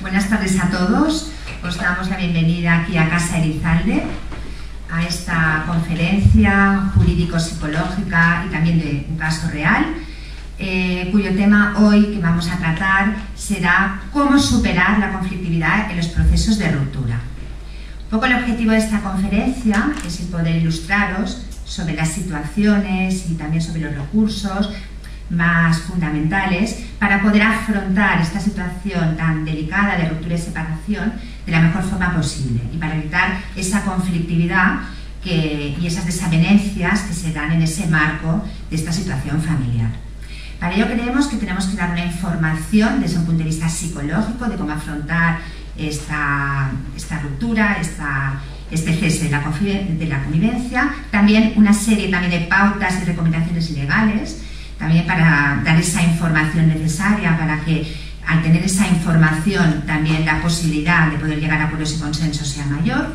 Buenas tardes a todos. Os damos la bienvenida aquí a Casa Elizalde, a esta conferencia jurídico-psicológica y también de un caso real, cuyo tema hoy que vamos a tratar será cómo superar la conflictividad en los procesos de ruptura. Un poco el objetivo de esta conferencia es el poder ilustraros sobre las situaciones y también sobre los recursos más fundamentales para poder afrontar esta situación tan delicada de ruptura y separación de la mejor forma posible y para evitar esa conflictividad y esas desavenencias que se dan en ese marco de esta situación familiar. Para ello creemos que tenemos que dar una información desde un punto de vista psicológico de cómo afrontar esta ruptura, este cese de la convivencia, también una serie de pautas y recomendaciones legales, también para dar esa información necesaria para que al tener esa información también la posibilidad de poder llegar a acuerdos y consensos sea mayor.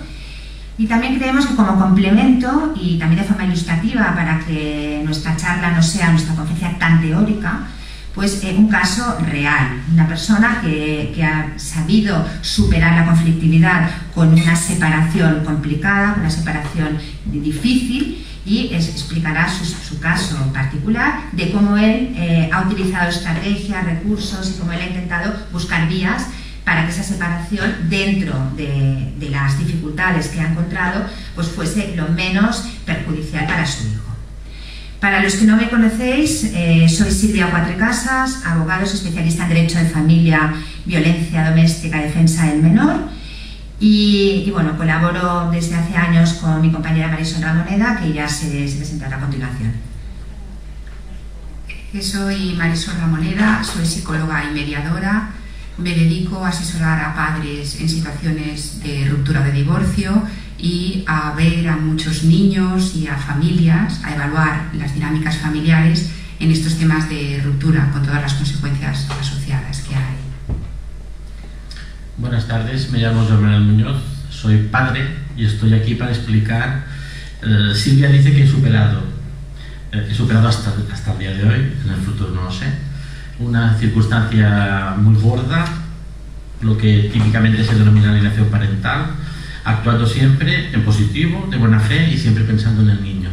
Y también creemos que como complemento y también de forma ilustrativa para que nuestra charla no sea nuestra conferencia tan teórica, pues un caso real, una persona que ha sabido superar la conflictividad con una separación complicada, una separación difícil, y explicará su caso particular de cómo él ha utilizado estrategias, recursos y cómo él ha intentado buscar vías para que esa separación, dentro de las dificultades que ha encontrado, pues fuese lo menos perjudicial para su hijo. Para los que no me conocéis, soy Silvia Cuatrecasas, abogado especialista en Derecho de Familia, Violencia Doméstica y Defensa del Menor. Y bueno, colaboro desde hace años con mi compañera Marisol Ramoneda, que ya se presentará a continuación. Soy Marisol Ramoneda, soy psicóloga y mediadora. Me dedico a asesorar a padres en situaciones de ruptura de divorcio y a ver a muchos niños y a familias, a evaluar las dinámicas familiares en estos temas de ruptura, con todas las consecuencias asociadas que hay. Buenas tardes, me llamo Joan Manuel Muñoz, soy padre y estoy aquí para explicar. Silvia dice que he superado hasta el día de hoy, en el futuro no lo sé, una circunstancia muy gorda, lo que típicamente se denomina alienación parental, actuando siempre en positivo, de buena fe y siempre pensando en el niño.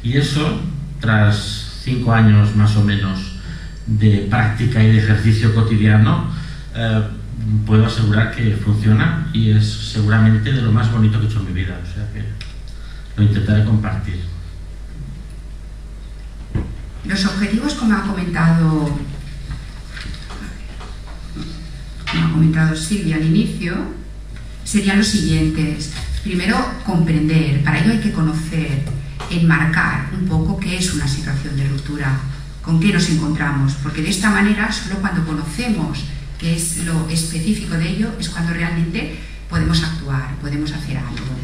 Y eso, tras 5 años más o menos de práctica y de ejercicio cotidiano, puedo asegurar que funciona y es seguramente de lo más bonito que he hecho en mi vida, o sea que lo intentaré compartir. Los objetivos, como ha comentado Silvia al inicio, serían los siguientes. Primero, comprender. Para ello hay que conocer, enmarcar un poco qué es una situación de ruptura, con qué nos encontramos, porque de esta manera, solo cuando conocemos qué es lo específico de ello, es cuando realmente podemos actuar, podemos hacer algo.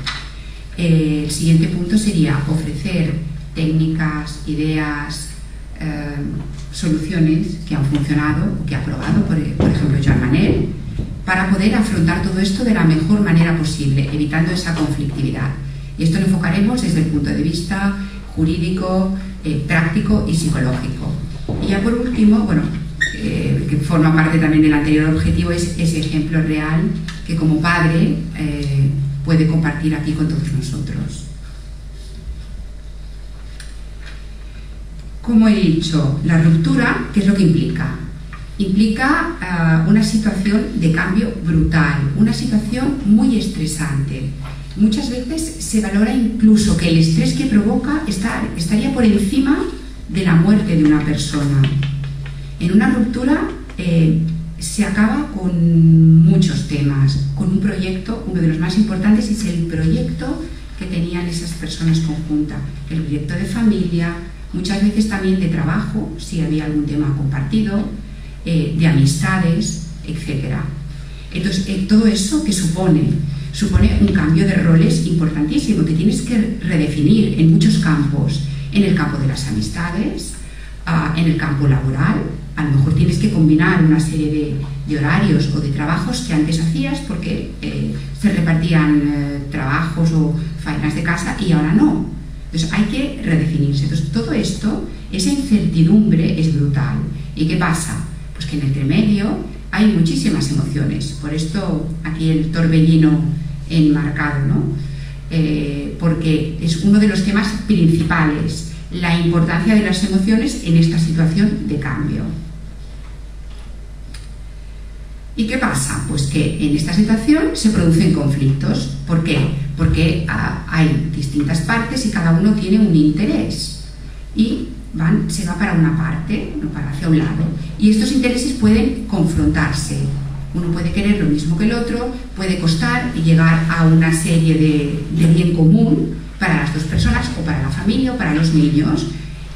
El siguiente punto sería ofrecer técnicas, ideas, soluciones que han funcionado o que ha probado, por ejemplo, Joan Manel, para poder afrontar todo esto de la mejor manera posible, evitando esa conflictividad. Y esto lo enfocaremos desde el punto de vista jurídico, práctico y psicológico. Y ya por último, bueno, que forma parte también del anterior objetivo, es ese ejemplo real que como padre puede compartir aquí con todos nosotros. Como he dicho, la ruptura, ¿qué es lo que implica? Implica una situación de cambio brutal, una situación muy estresante. Muchas veces se valora incluso que el estrés que provoca estaría por encima de la muerte de una persona. En una ruptura se acaba con muchos temas, con un proyecto, uno de los más importantes es el proyecto que tenían esas personas conjuntas, el proyecto de familia, muchas veces también de trabajo, si había algún tema compartido, de amistades, etc. Entonces, todo eso que supone un cambio de roles importantísimo, que tienes que redefinir en muchos campos, en el campo de las amistades, en el campo laboral. A lo mejor tienes que combinar una serie de horarios o de trabajos que antes hacías porque se repartían trabajos o faenas de casa y ahora no. Entonces hay que redefinirse. Entonces todo esto, esa incertidumbre es brutal. ¿Y qué pasa? Pues que en el entremedio hay muchísimas emociones, por esto aquí el torbellino enmarcado, ¿no? Porque es uno de los temas principales, la importancia de las emociones en esta situación de cambio. ¿Y qué pasa? Pues que en esta situación se producen conflictos. ¿Por qué? Porque hay distintas partes y cada uno tiene un interés y se va para una parte, no para hacia un lado, y estos intereses pueden confrontarse. Uno puede querer lo mismo que el otro, puede costar y llegar a una serie de bien común para las dos personas o para la familia o para los niños.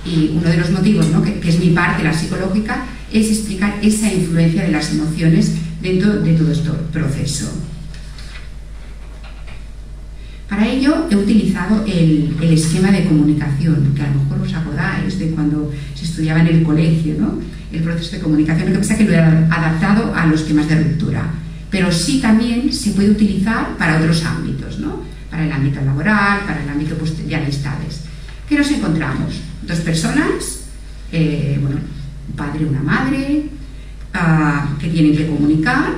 Y uno de los motivos, ¿no?, que es mi parte, la psicológica, es explicar esa influencia de las emociones dentro de todo este proceso. Para ello he utilizado el esquema de comunicación, que a lo mejor os acordáis de cuando se estudiaba en el colegio, ¿no?, el proceso de comunicación. Lo que pasa es que lo he adaptado a los temas de ruptura, pero sí también se puede utilizar para otros ámbitos, ¿no?, para el ámbito laboral, para el ámbito de amistades. ¿Qué nos encontramos? Dos personas, un padre y una madre, que tienen que comunicar.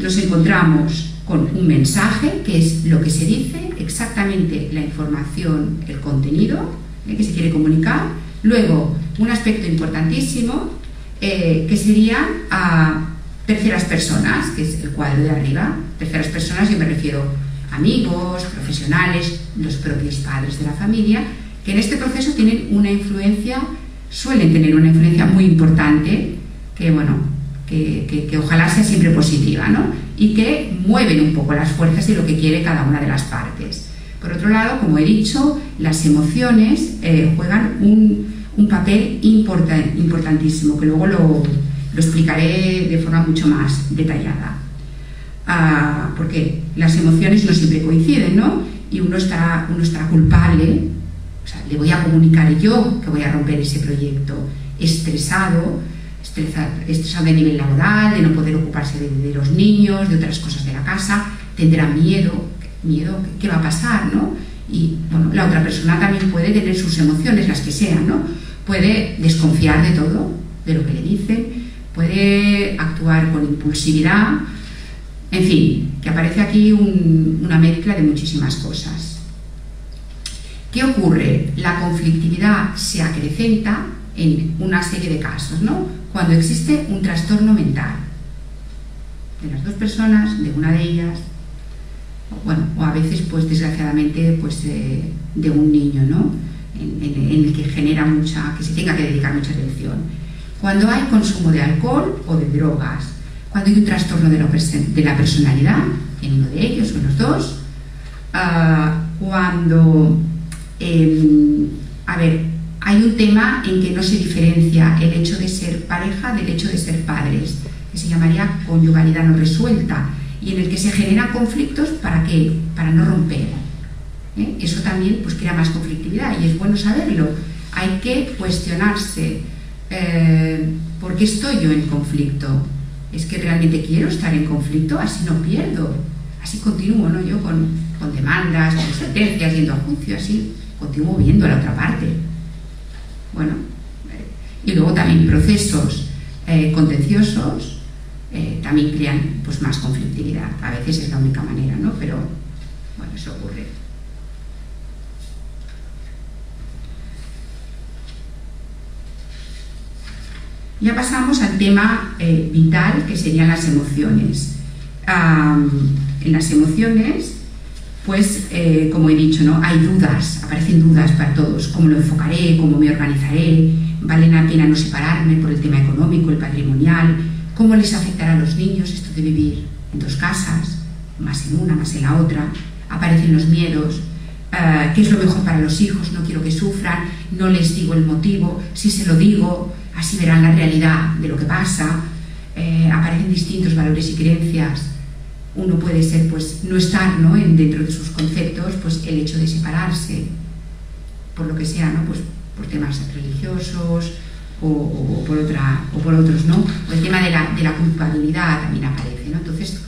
Nos encontramos con un mensaje, que es lo que se dice, exactamente la información, el contenido que se quiere comunicar. Luego, un aspecto importantísimo, que serían terceras personas, que es el cuadro de arriba. Terceras personas, yo me refiero a amigos, profesionales, los propios padres de la familia, que en este proceso tienen una influencia, suelen tener una influencia muy importante, que ojalá sea siempre positiva, ¿no?, y que mueven un poco las fuerzas de lo que quiere cada una de las partes. Por otro lado, como he dicho, las emociones juegan un papel importantísimo, que luego lo explicaré de forma mucho más detallada. Porque las emociones no siempre coinciden, ¿no?, y uno estará culpable, o sea, le voy a comunicar yo que voy a romper ese proyecto, estresado a nivel laboral, de no poder ocuparse de los niños, de otras cosas de la casa, tendrá miedo, ¿qué va a pasar?, ¿no? Y bueno, la otra persona también puede tener sus emociones, las que sean, ¿no? Puede desconfiar de todo, de lo que le dicen, puede actuar con impulsividad, en fin, que aparece aquí una mezcla de muchísimas cosas. ¿Qué ocurre? La conflictividad se acrecenta en una serie de casos, ¿no?, cuando existe un trastorno mental de las dos personas, de una de ellas, o a veces, pues desgraciadamente, pues de un niño, ¿no?, en el que genera que se tenga que dedicar mucha atención. Cuando hay consumo de alcohol o de drogas, cuando hay un trastorno de la personalidad en uno de ellos o en los dos, cuando hay un tema en que no se diferencia el hecho de ser pareja del hecho de ser padres, que se llamaría conyugalidad no resuelta, y en el que se generan conflictos. ¿Para qué? Para no romper. Eso también, pues, crea más conflictividad, y es bueno saberlo. Hay que cuestionarse, ¿por qué estoy yo en conflicto? ¿Es que realmente quiero estar en conflicto? Así no pierdo, así continúo, ¿no?, yo con demandas, con sentencias, yendo a juicio, así continúo viendo a la otra parte. Bueno, y luego también procesos contenciosos también crean, pues, más conflictividad. A veces es la única manera, ¿no?, pero bueno, eso ocurre. Ya pasamos al tema vital, que serían las emociones. En las emociones, pues, como he dicho, ¿no?, hay dudas, aparecen dudas para todos. ¿Cómo lo enfocaré? ¿Cómo me organizaré? ¿Vale la pena no separarme por el tema económico, el patrimonial? ¿Cómo les afectará a los niños esto de vivir en dos casas, más en una, más en la otra? Aparecen los miedos. ¿Qué es lo mejor para los hijos? No quiero que sufran, no les digo el motivo. Si se lo digo, así verán la realidad de lo que pasa. Aparecen distintos valores y creencias. Uno puede ser, pues, no estar, ¿no?, dentro de sus conceptos, pues el hecho de separarse, por lo que sea, ¿no?, pues por temas religiosos o por otros, ¿no?, o el tema de la culpabilidad también aparece, ¿no? Entonces,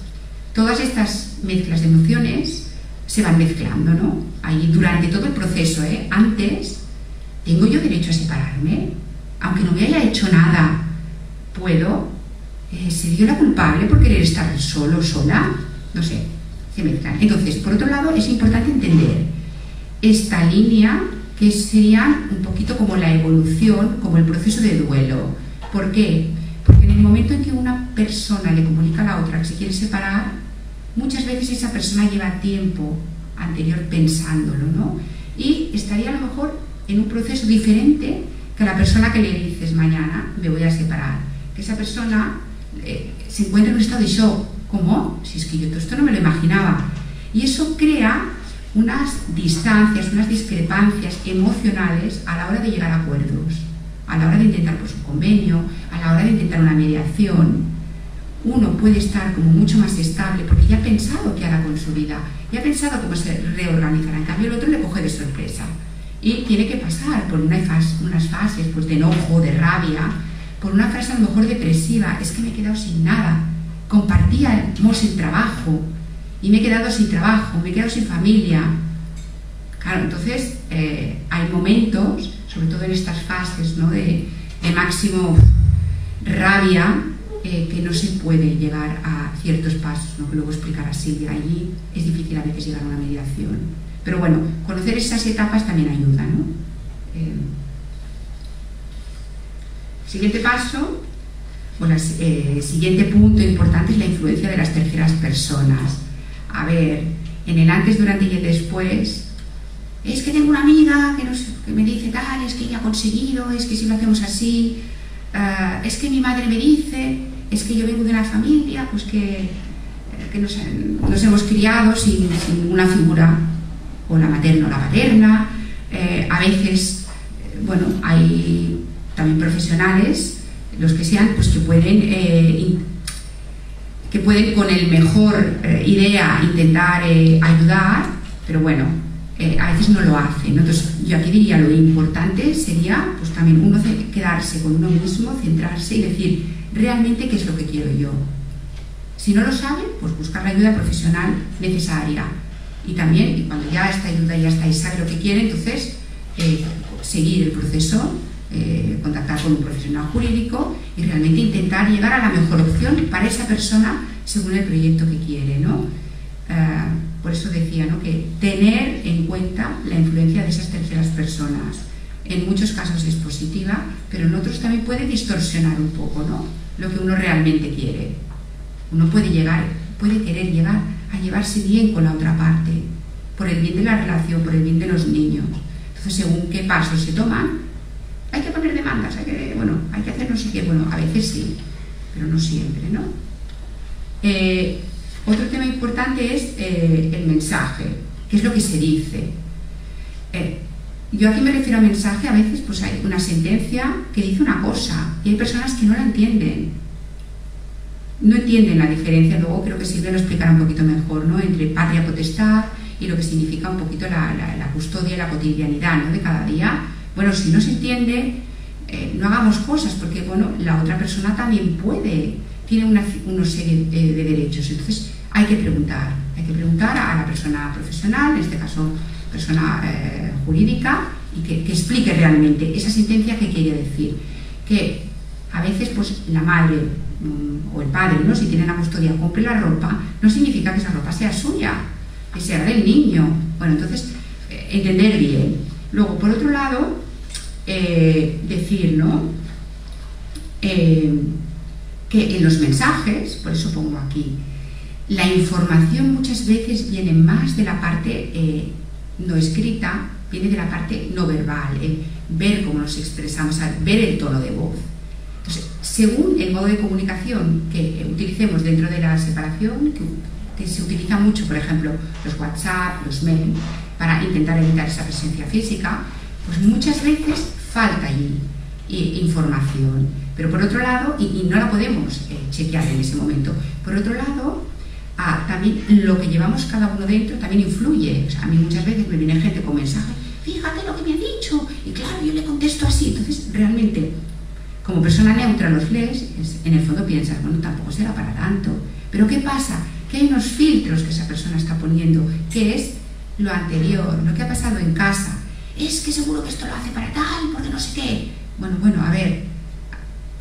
todas estas mezclas de emociones se van mezclando, ¿no?, ahí durante todo el proceso, Antes, ¿tengo yo derecho a separarme? Aunque no me haya hecho nada, ¿puedo se dio la culpable por querer estar solo o sola, no sé, se mezclan. Entonces, por otro lado, es importante entender esta línea, que sería un poquito como la evolución, como el proceso de duelo. ¿Por qué? Porque en el momento en que una persona le comunica a la otra que se quiere separar, muchas veces esa persona lleva tiempo anterior pensándolo, ¿no? Y estaría a lo mejor en un proceso diferente que la persona que le dices mañana me voy a separar. Que esa persona se encuentra en un estado de shock. ¿Cómo? Si es que yo todo esto no me lo imaginaba. Y eso crea unas distancias, unas discrepancias emocionales a la hora de llegar a acuerdos, a la hora de intentar pues, un convenio, a la hora de intentar una mediación. Uno puede estar como mucho más estable porque ya ha pensado qué hará con su vida, ya ha pensado cómo se reorganizará. En cambio el otro le coge de sorpresa y tiene que pasar por unas fases pues, de enojo, de rabia, por una fase a lo mejor depresiva. Es que me he quedado sin nada, compartíamos el trabajo y me he quedado sin trabajo, me he quedado sin familia. Claro, entonces hay momentos, sobre todo en estas fases, ¿no? de máximo rabia, que no se puede llegar a ciertos pasos, ¿no? Que luego explicará Silvia. Allí es difícil a veces llegar a una mediación. Pero bueno, conocer esas etapas también ayuda, ¿no? Siguiente paso, bueno, siguiente punto importante es la influencia de las terceras personas. A ver, en el antes, durante y el después, es que tengo una amiga que me dice tal, es que ella ha conseguido, es que si lo hacemos así, es que mi madre me dice, es que yo vengo de una familia pues que nos hemos criado sin ninguna figura, o la materna o la paterna. A veces, bueno, hay también profesionales, los que sean, pues que pueden con el mejor idea intentar ayudar, pero bueno, a veces no lo hacen, ¿no? Entonces yo aquí diría lo importante sería pues también uno quedarse con uno mismo, centrarse y decir realmente qué es lo que quiero yo. Si no lo sabe, pues buscar la ayuda profesional necesaria. Y también, y cuando ya esta ayuda ya está y sabe lo que quiere, entonces seguir el proceso, contactar con un profesional jurídico y realmente intentar llegar a la mejor opción para esa persona según el proyecto que quiere, ¿no? Por eso decía, ¿no? Que tener en cuenta la influencia de esas terceras personas. En muchos casos es positiva, pero en otros también puede distorsionar un poco, ¿no? Lo que uno realmente quiere. Uno puede querer llegar a llevarse bien con la otra parte, por el bien de la relación, por el bien de los niños. Entonces, según qué pasos se toman, hay que poner demandas, hay que hacer no sé qué. Bueno, a veces sí, pero no siempre, ¿no? Otro tema importante es el mensaje, qué es lo que se dice. Yo aquí me refiero a mensaje, a veces pues hay una sentencia que dice una cosa y hay personas que no la entienden. No entienden la diferencia. Luego creo que Silvia lo explicará un poquito mejor, ¿no? Entre patria potestad y lo que significa un poquito la custodia y la cotidianidad, ¿no? De cada día. Bueno, si no se entiende, no hagamos cosas, porque bueno, la otra persona también tiene una serie de derechos. Entonces hay que preguntar a la persona profesional, en este caso persona jurídica, y que explique realmente esa sentencia qué quiere decir. Que a veces pues la madre o el padre, ¿no? Si tiene la custodia, compre la ropa, no significa que esa ropa sea suya, que sea del niño. Bueno, entonces entender bien. Luego, por otro lado, decir, ¿no? Que en los mensajes, por eso pongo aquí, la información muchas veces viene más de la parte no escrita, viene de la parte no verbal, ver cómo nos expresamos, ver el tono de voz. Entonces, según el modo de comunicación que utilicemos dentro de la separación, que se utiliza mucho, por ejemplo, los WhatsApp, los mail, para intentar evitar esa presencia física, pues muchas veces falta allí información. Pero por otro lado, y no la podemos chequear en ese momento, por otro lado, también lo que llevamos cada uno dentro también influye. O sea, a mí muchas veces me viene gente con mensajes, fíjate lo que me ha dicho, y claro, yo le contesto así. Entonces, realmente, como persona neutra los lees, en el fondo piensas, bueno, tampoco será para tanto. Pero ¿qué pasa? Que hay unos filtros que esa persona está poniendo, que es lo anterior, lo que ha pasado en casa. Es que seguro que esto lo hace para tal, porque no sé qué. Bueno, a ver,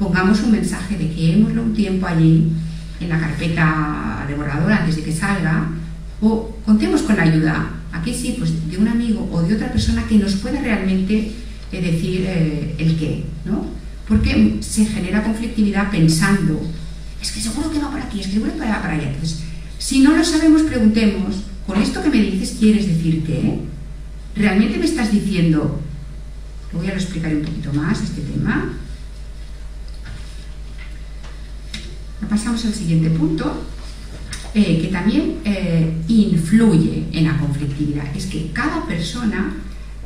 pongamos un mensaje, dejémoslo un tiempo allí en la carpeta de borrador antes de que salga, o contemos con la ayuda, aquí sí, pues de un amigo o de otra persona que nos pueda realmente decir el qué, ¿no? Porque se genera conflictividad pensando, es que seguro que va por aquí, es que seguro que va para allá. Entonces, si no lo sabemos, preguntemos, ¿con esto que me dices quieres decir qué? ¿Realmente me estás diciendo? Lo voy a explicar un poquito más este tema. Pasamos al siguiente punto, que también influye en la conflictividad. Es que cada persona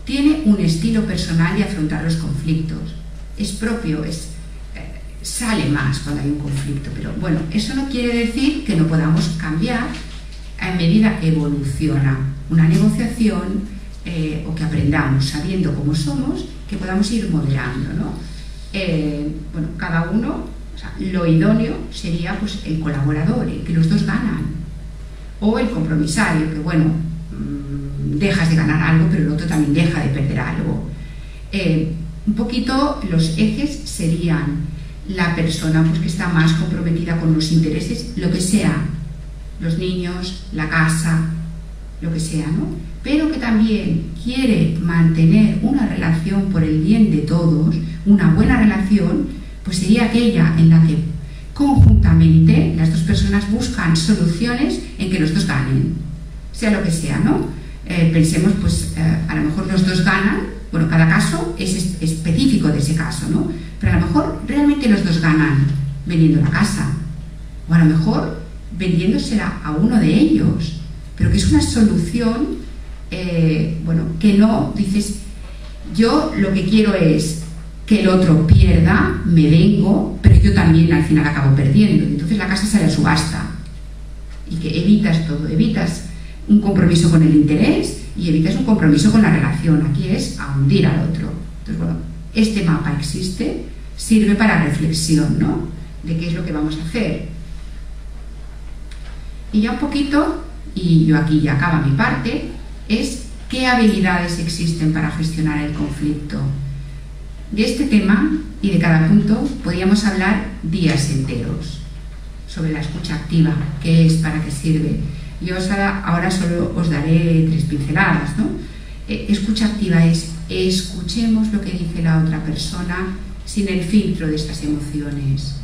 tiene un estilo personal de afrontar los conflictos. Es propio, sale más cuando hay un conflicto. Pero bueno, eso no quiere decir que no podamos cambiar a medida que evoluciona una negociación o que aprendamos, sabiendo cómo somos, que podamos ir moderando, ¿no? Bueno, cada uno... O sea, lo idóneo sería pues el colaborador, el que los dos ganan, o el compromisario, que bueno, dejas de ganar algo, pero el otro también deja de perder algo. Un poquito los ejes serían la persona pues, que está más comprometida con los intereses, lo que sea, los niños, la casa, lo que sea, ¿no? Pero que también quiere mantener una relación por el bien de todos, una buena relación, pues sería aquella en la que conjuntamente las dos personas buscan soluciones en que los dos ganen, sea lo que sea, ¿no? Pensemos, pues a lo mejor los dos ganan, bueno, cada caso es específico de ese caso, ¿no? Pero a lo mejor realmente los dos ganan vendiendo la casa, o a lo mejor vendiéndosela a uno de ellos, pero que es una solución, bueno, que no dices, yo lo que quiero es que el otro pierda, me vengo, pero yo también al final acabo perdiendo. Entonces la casa sale a subasta. Y que evitas todo, evitas un compromiso con el interés y evitas un compromiso con la relación. Aquí es a hundir al otro. Entonces, bueno, este mapa existe, sirve para reflexión, ¿no? De qué es lo que vamos a hacer. Y ya un poquito, y yo aquí ya acaba mi parte, es qué habilidades existen para gestionar el conflicto. De este tema y de cada punto podríamos hablar días enteros sobre la escucha activa, qué es, para qué sirve. Yo ahora solo os daré 3 pinceladas, ¿no? Escucha activa es escuchemos lo que dice la otra persona sin el filtro de estas emociones.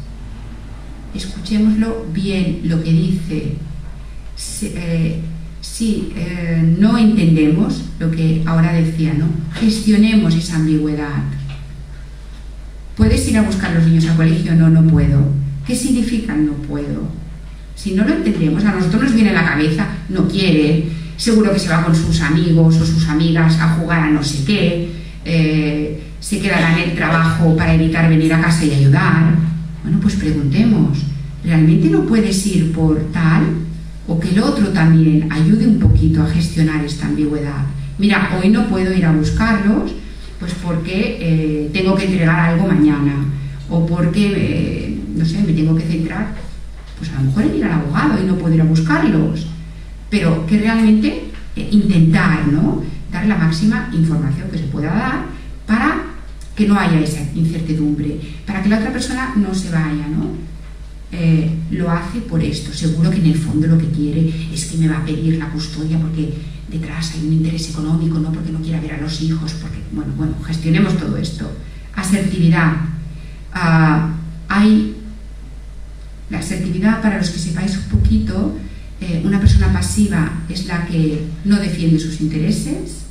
Escuchémoslo bien lo que dice. Si no entendemos lo que ahora decía, ¿no? Gestionemos esa ambigüedad. ¿Puedes ir a buscar a los niños al colegio? No, no puedo. ¿Qué significa no puedo? Si no lo entendemos, a nosotros nos viene a la cabeza, no quiere, seguro que se va con sus amigos o sus amigas a jugar a no sé qué, se quedará en el trabajo para evitar venir a casa y ayudar. Bueno, pues preguntemos, ¿realmente no puedes ir por tal? O que el otro también ayude un poquito a gestionar esta ambigüedad. Mira, hoy no puedo ir a buscarlos, pues porque tengo que entregar algo mañana, o porque, no sé, me tengo que centrar, pues a lo mejor en ir al abogado y no puedo ir a buscarlos, pero que realmente intentar, ¿no?, dar la máxima información que se pueda dar para que no haya esa incertidumbre, para que la otra persona no se vaya, ¿no? Lo hace por esto, seguro que en el fondo lo que quiere es que me va a pedir la custodia porque detrás hay un interés económico, no porque no quiera ver a los hijos, porque, bueno, gestionemos todo esto. Asertividad. Hay la asertividad, para los que sepáis un poquito, una persona pasiva es la que no defiende sus intereses,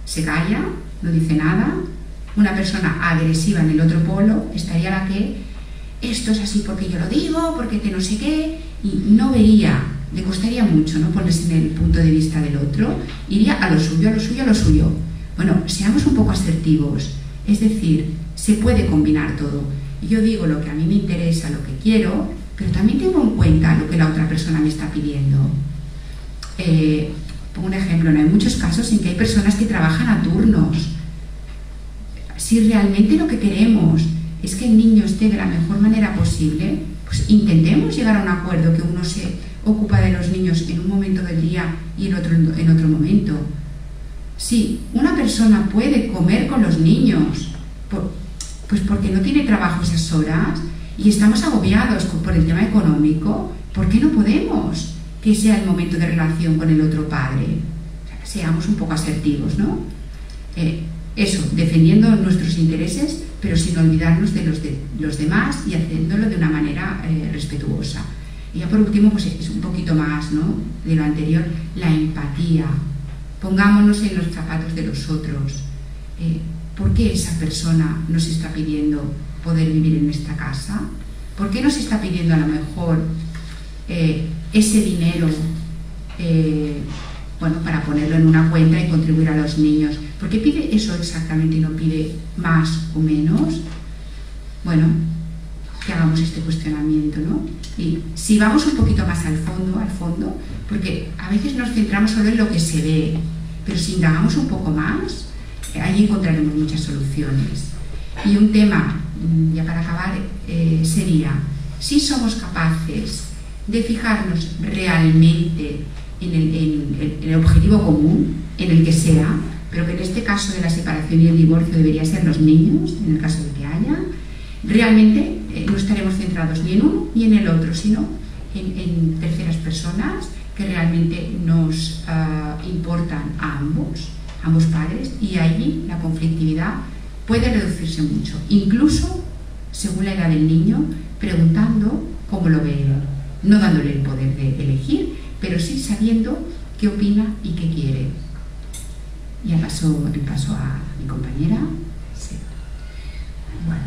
se calla, no dice nada. Una persona agresiva en el otro polo estaría la que esto es así porque yo lo digo, porque te no sé qué, y no vería, le costaría mucho, ¿no?, ponerse en el punto de vista del otro, iría a lo suyo, a lo suyo, a lo suyo. Bueno, seamos un poco asertivos, es decir, se puede combinar todo. Yo digo lo que a mí me interesa, lo que quiero, pero también tengo en cuenta lo que la otra persona me está pidiendo. Pongo un ejemplo, ¿no? Hay muchos casos en que hay personas que trabajan a turnos. Si realmente lo que queremos es que el niño esté de la mejor manera posible, pues intentemos llegar a un acuerdo, que uno se ocupa de los niños en un momento del día y el otro en otro momento. Si una persona puede comer con los niños, Pues porque no tiene trabajo esas horas y estamos agobiados por el tema económico. ¿Por qué no podemos que sea el momento de relación con el otro padre? O sea, que seamos un poco asertivos, ¿no? Eso, defendiendo nuestros intereses, pero sin olvidarnos de los demás y haciéndolo de una manera respetuosa. Y ya por último, pues es un poquito más, ¿no?, de lo anterior, la empatía. Pongámonos en los zapatos de los otros. ¿Por qué esa persona nos está pidiendo poder vivir en esta casa? ¿Por qué nos está pidiendo a lo mejor ese dinero para ponerlo en una cuenta y contribuir a los niños? ¿Por qué pide eso exactamente y no pide más o menos? Bueno, que hagamos este cuestionamiento, ¿no? Y si vamos un poquito más al fondo, porque a veces nos centramos solo en lo que se ve, pero si indagamos un poco más, ahí encontraremos muchas soluciones. Y un tema, ya para acabar, sería, si somos capaces de fijarnos realmente en el objetivo común, en el que sea, pero que en este caso de la separación y el divorcio debería ser los niños, en el caso de que haya, realmente no estaremos centrados ni en uno ni en el otro, sino en terceras personas que realmente nos importan a ambos padres, y allí la conflictividad puede reducirse mucho, incluso según la edad del niño, preguntando cómo lo ve él, no dándole el poder de elegir, pero sí sabiendo qué opina y qué quiere. Ya paso a mi compañera. Sí. Bueno,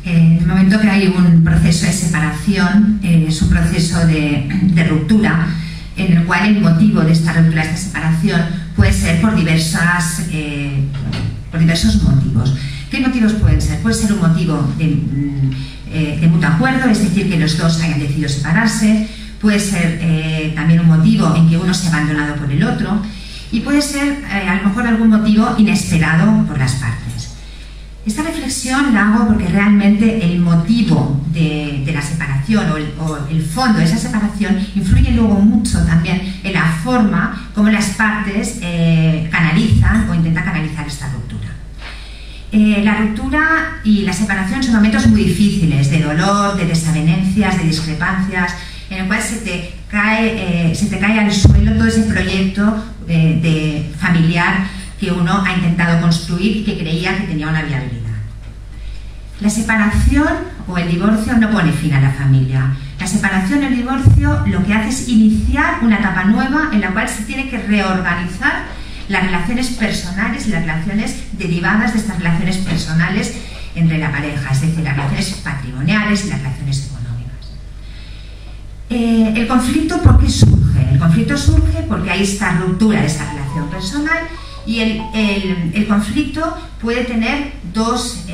en el momento que hay un proceso de separación, es un proceso de ruptura, en el cual el motivo de esta ruptura, de esta separación, puede ser por diversos motivos. ¿Qué motivos pueden ser? Puede ser un motivo de mutuo acuerdo, es decir, que los dos hayan decidido separarse. Puede ser también un motivo en que uno se ha abandonado por el otro, y puede ser a lo mejor algún motivo inesperado por las partes. Esta reflexión la hago porque realmente el motivo de la separación o el fondo de esa separación influye luego mucho también en la forma como las partes canalizan o intentan canalizar esta ruptura. La ruptura y la separación son momentos muy difíciles, de dolor, de desavenencias, de discrepancias, en el cual se te cae al suelo todo ese proyecto de familiar que uno ha intentado construir y que creía que tenía una viabilidad. La separación o el divorcio no pone fin a la familia. La separación o el divorcio lo que hace es iniciar una etapa nueva en la cual se tiene que reorganizar las relaciones personales y las relaciones derivadas de estas relaciones personales entre la pareja, es decir, las relaciones patrimoniales y las relaciones económicas. El conflicto, ¿por qué surge? El conflicto surge porque hay esta ruptura de esa relación personal, y el conflicto puede tener dos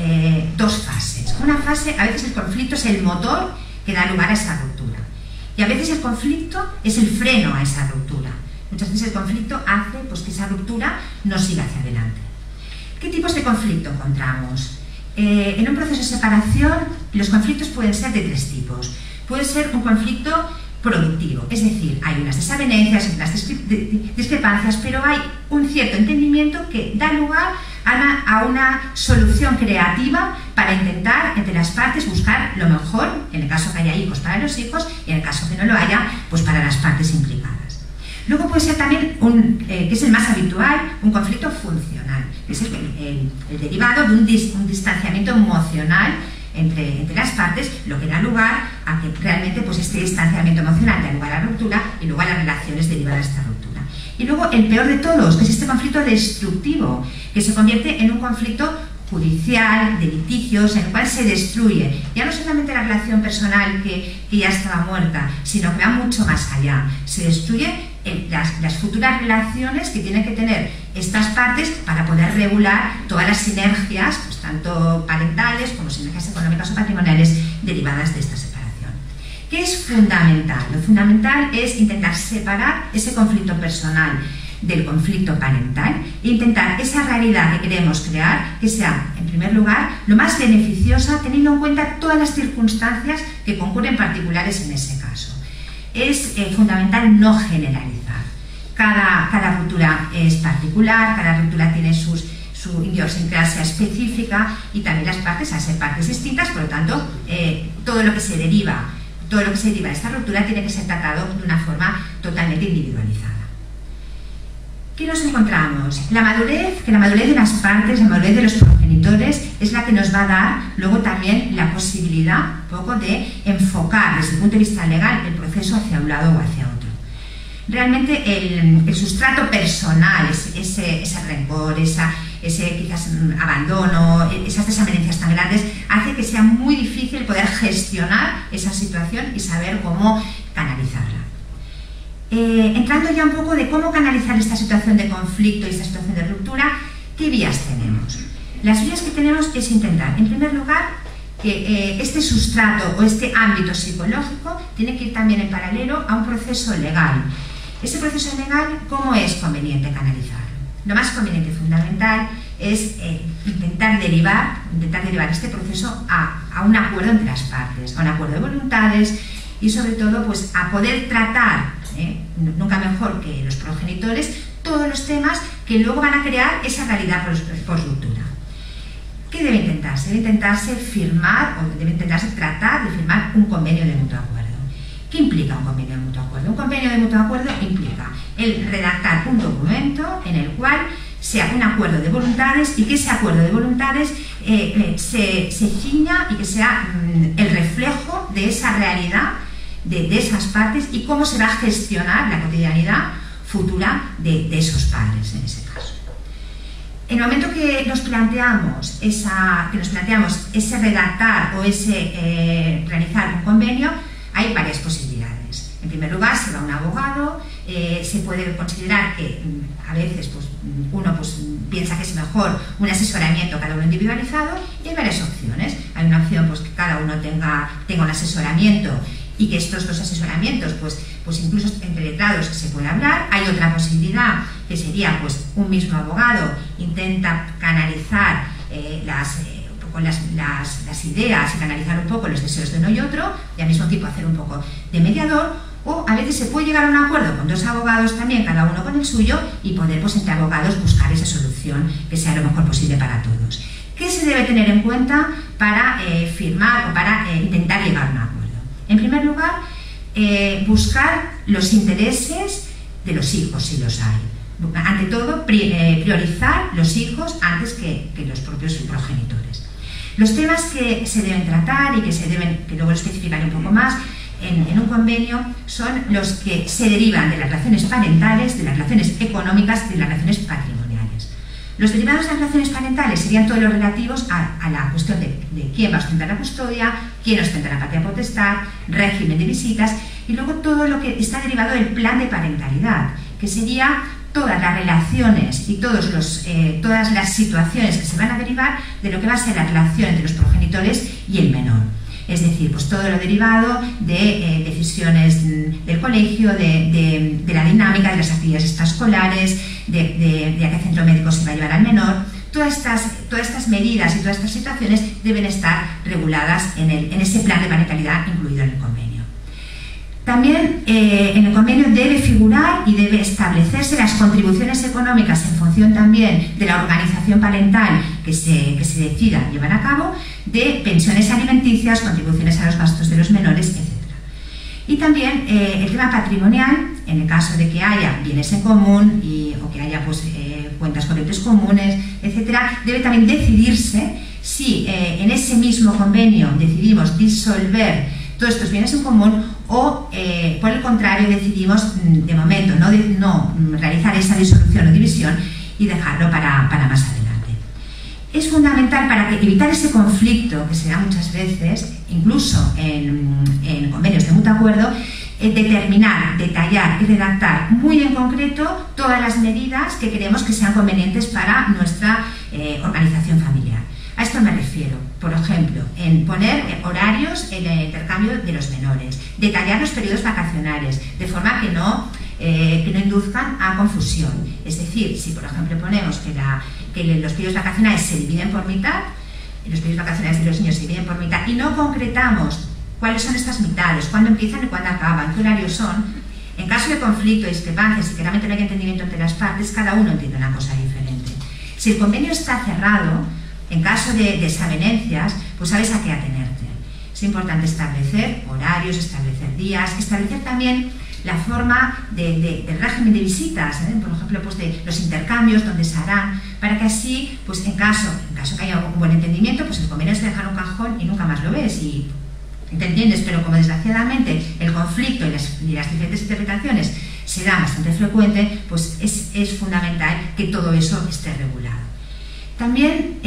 fases. Una fase, a veces el conflicto es el motor que da lugar a esa ruptura, y a veces el conflicto es el freno a esa ruptura. Muchas veces el conflicto hace que esa ruptura no siga hacia adelante. ¿Qué tipos de conflicto encontramos? En un proceso de separación, los conflictos pueden ser de tres tipos. Puede ser un conflicto productivo, es decir, hay unas desavenencias, unas discrepancias, pero hay un cierto entendimiento que da lugar a una solución creativa para intentar entre las partes buscar lo mejor, en el caso que haya hijos, para los hijos, y en el caso que no lo haya, pues para las partes implicadas. Luego puede ser también, que es el más habitual, un conflicto funcional, que es el derivado de un distanciamiento emocional entre las partes, lo que da lugar a que realmente este distanciamiento emocional da lugar a la ruptura y luego a las relaciones derivadas de esta ruptura. Y luego el peor de todos, que es este conflicto destructivo, que se convierte en un conflicto judicial, de litigios, en el cual se destruye ya no solamente la relación personal que ya estaba muerta, sino que va mucho más allá. Se destruye las futuras relaciones que tienen que tener estas partes para poder regular todas las sinergias, tanto parentales como sinergias económicas o patrimoniales derivadas de esta separación. ¿Qué es fundamental? Lo fundamental es intentar separar ese conflicto personal del conflicto parental e intentar esa realidad que queremos crear que sea, en primer lugar, lo más beneficiosa, teniendo en cuenta todas las circunstancias que concurren particulares en ese caso. Es fundamental no generalizar. Cada ruptura es particular, cada ruptura tiene su idiosincrasia específica, y también las partes partes, al ser partes distintas, por lo tanto, todo lo que se deriva de esta ruptura tiene que ser tratado de una forma totalmente individualizada. ¿Qué nos encontramos? Que la madurez de las partes, la madurez de los progenitores es la que nos va a dar luego también la posibilidad un poco de enfocar desde el punto de vista legal el proceso hacia un lado o hacia otro. Realmente el sustrato personal, ese rencor, ese quizás abandono, esas desavenencias tan grandes, hace que sea muy difícil poder gestionar esa situación y saber cómo canalizarla. Entrando ya un poco de cómo canalizar esta situación de conflicto y esta situación de ruptura, ¿qué vías tenemos? Las vías que tenemos es intentar, en primer lugar, que este sustrato o este ámbito psicológico tiene que ir también en paralelo a un proceso legal. Ese proceso legal, ¿cómo es conveniente canalizarlo? Lo más conveniente y fundamental es intentar derivar este proceso a un acuerdo entre las partes, a un acuerdo de voluntades y sobre todo pues, a poder tratar, nunca mejor que los progenitores, todos los temas que luego van a crear esa realidad por ruptura. ¿Qué debe intentarse? Debe intentarse firmar o debe intentarse tratar de firmar un convenio de mutuo acuerdo. ¿Qué implica un convenio de mutuo acuerdo? Un convenio de mutuo acuerdo implica el redactar un documento en el cual sea un acuerdo de voluntades y que ese acuerdo de voluntades se ciña y que sea el reflejo de esa realidad de esas partes y cómo se va a gestionar la cotidianidad futura de esos padres en ese caso. En el momento que nos planteamos ese redactar o ese realizar un convenio, hay varias posibilidades. En primer lugar, se va a un abogado, se puede considerar que a veces pues, uno pues, piensa que es mejor un asesoramiento cada uno individualizado y hay varias opciones. Hay una opción pues, que cada uno tenga un asesoramiento y que estos dos asesoramientos, pues incluso entre letrados se puede hablar. Hay otra posibilidad que sería pues, un mismo abogado intenta canalizar las ideas y canalizar un poco los deseos de uno y otro y al mismo tiempo hacer un poco de mediador, o a veces se puede llegar a un acuerdo con dos abogados también, cada uno con el suyo, y poder pues entre abogados buscar esa solución que sea lo mejor posible para todos. ¿Qué se debe tener en cuenta para firmar o para intentar llegar a un acuerdo? En primer lugar, buscar los intereses de los hijos, si los hay. Ante todo, priorizar los hijos antes que los propios progenitores. Los temas que se deben tratar y que luego lo especificaré un poco más en un convenio, son los que se derivan de las relaciones parentales, de las relaciones económicas y de las relaciones patrimoniales. Los derivados de las relaciones parentales serían todos los relativos a la cuestión de quién va a ostentar la custodia, quién ostenta la patria potestad, régimen de visitas, y luego todo lo que está derivado del plan de parentalidad, que sería todas las relaciones y todas las situaciones que se van a derivar de lo que va a ser la relación entre los progenitores y el menor. Es decir, pues todo lo derivado de decisiones del colegio, de la dinámica de las actividades extraescolares, de a qué centro médico se va a llevar al menor. Todas estas medidas y todas estas situaciones deben estar reguladas en ese plan de parentalidad incluido en el convenio. También en el convenio debe figurar y debe establecerse las contribuciones económicas en función también de la organización parental que se decida llevar a cabo, de pensiones alimenticias, contribuciones a los gastos de los menores, etc. Y también el tema patrimonial, en el caso de que haya bienes en común o que haya pues, cuentas corrientes comunes, etc., debe también decidirse si en ese mismo convenio decidimos disolver todos estos bienes en común o, por el contrario, decidimos de momento no realizar esa disolución o división y dejarlo para más adelante. Es fundamental para evitar ese conflicto que se da muchas veces, incluso en convenios de mutuo acuerdo, determinar, detallar y redactar muy en concreto todas las medidas que queremos que sean convenientes para nuestra organización familiar. A esto me refiero, por ejemplo, en poner horarios en el intercambio de los menores, detallar los periodos vacacionales, de forma que no induzcan a confusión. Es decir, si por ejemplo ponemos que los periodos vacacionales se dividen por mitad, los periodos vacacionales de los niños se dividen por mitad, y no concretamos cuáles son estas mitades, cuándo empiezan y cuándo acaban, qué horarios son, en caso de conflicto, discrepancias y que realmente no haya entendimiento entre las partes, cada uno entiende una cosa diferente. Si el convenio está cerrado, en caso de desavenencias, pues sabes a qué atenerte. Es importante establecer horarios, establecer días, establecer también la forma del régimen de visitas, por ejemplo, pues de los intercambios, donde se harán, para que así, pues en caso que haya un buen entendimiento, pues el convenio se deja en un cajón y nunca más lo ves y te entiendes, pero como desgraciadamente el conflicto y las diferentes interpretaciones se dan bastante frecuente, pues es fundamental que todo eso esté regulado. También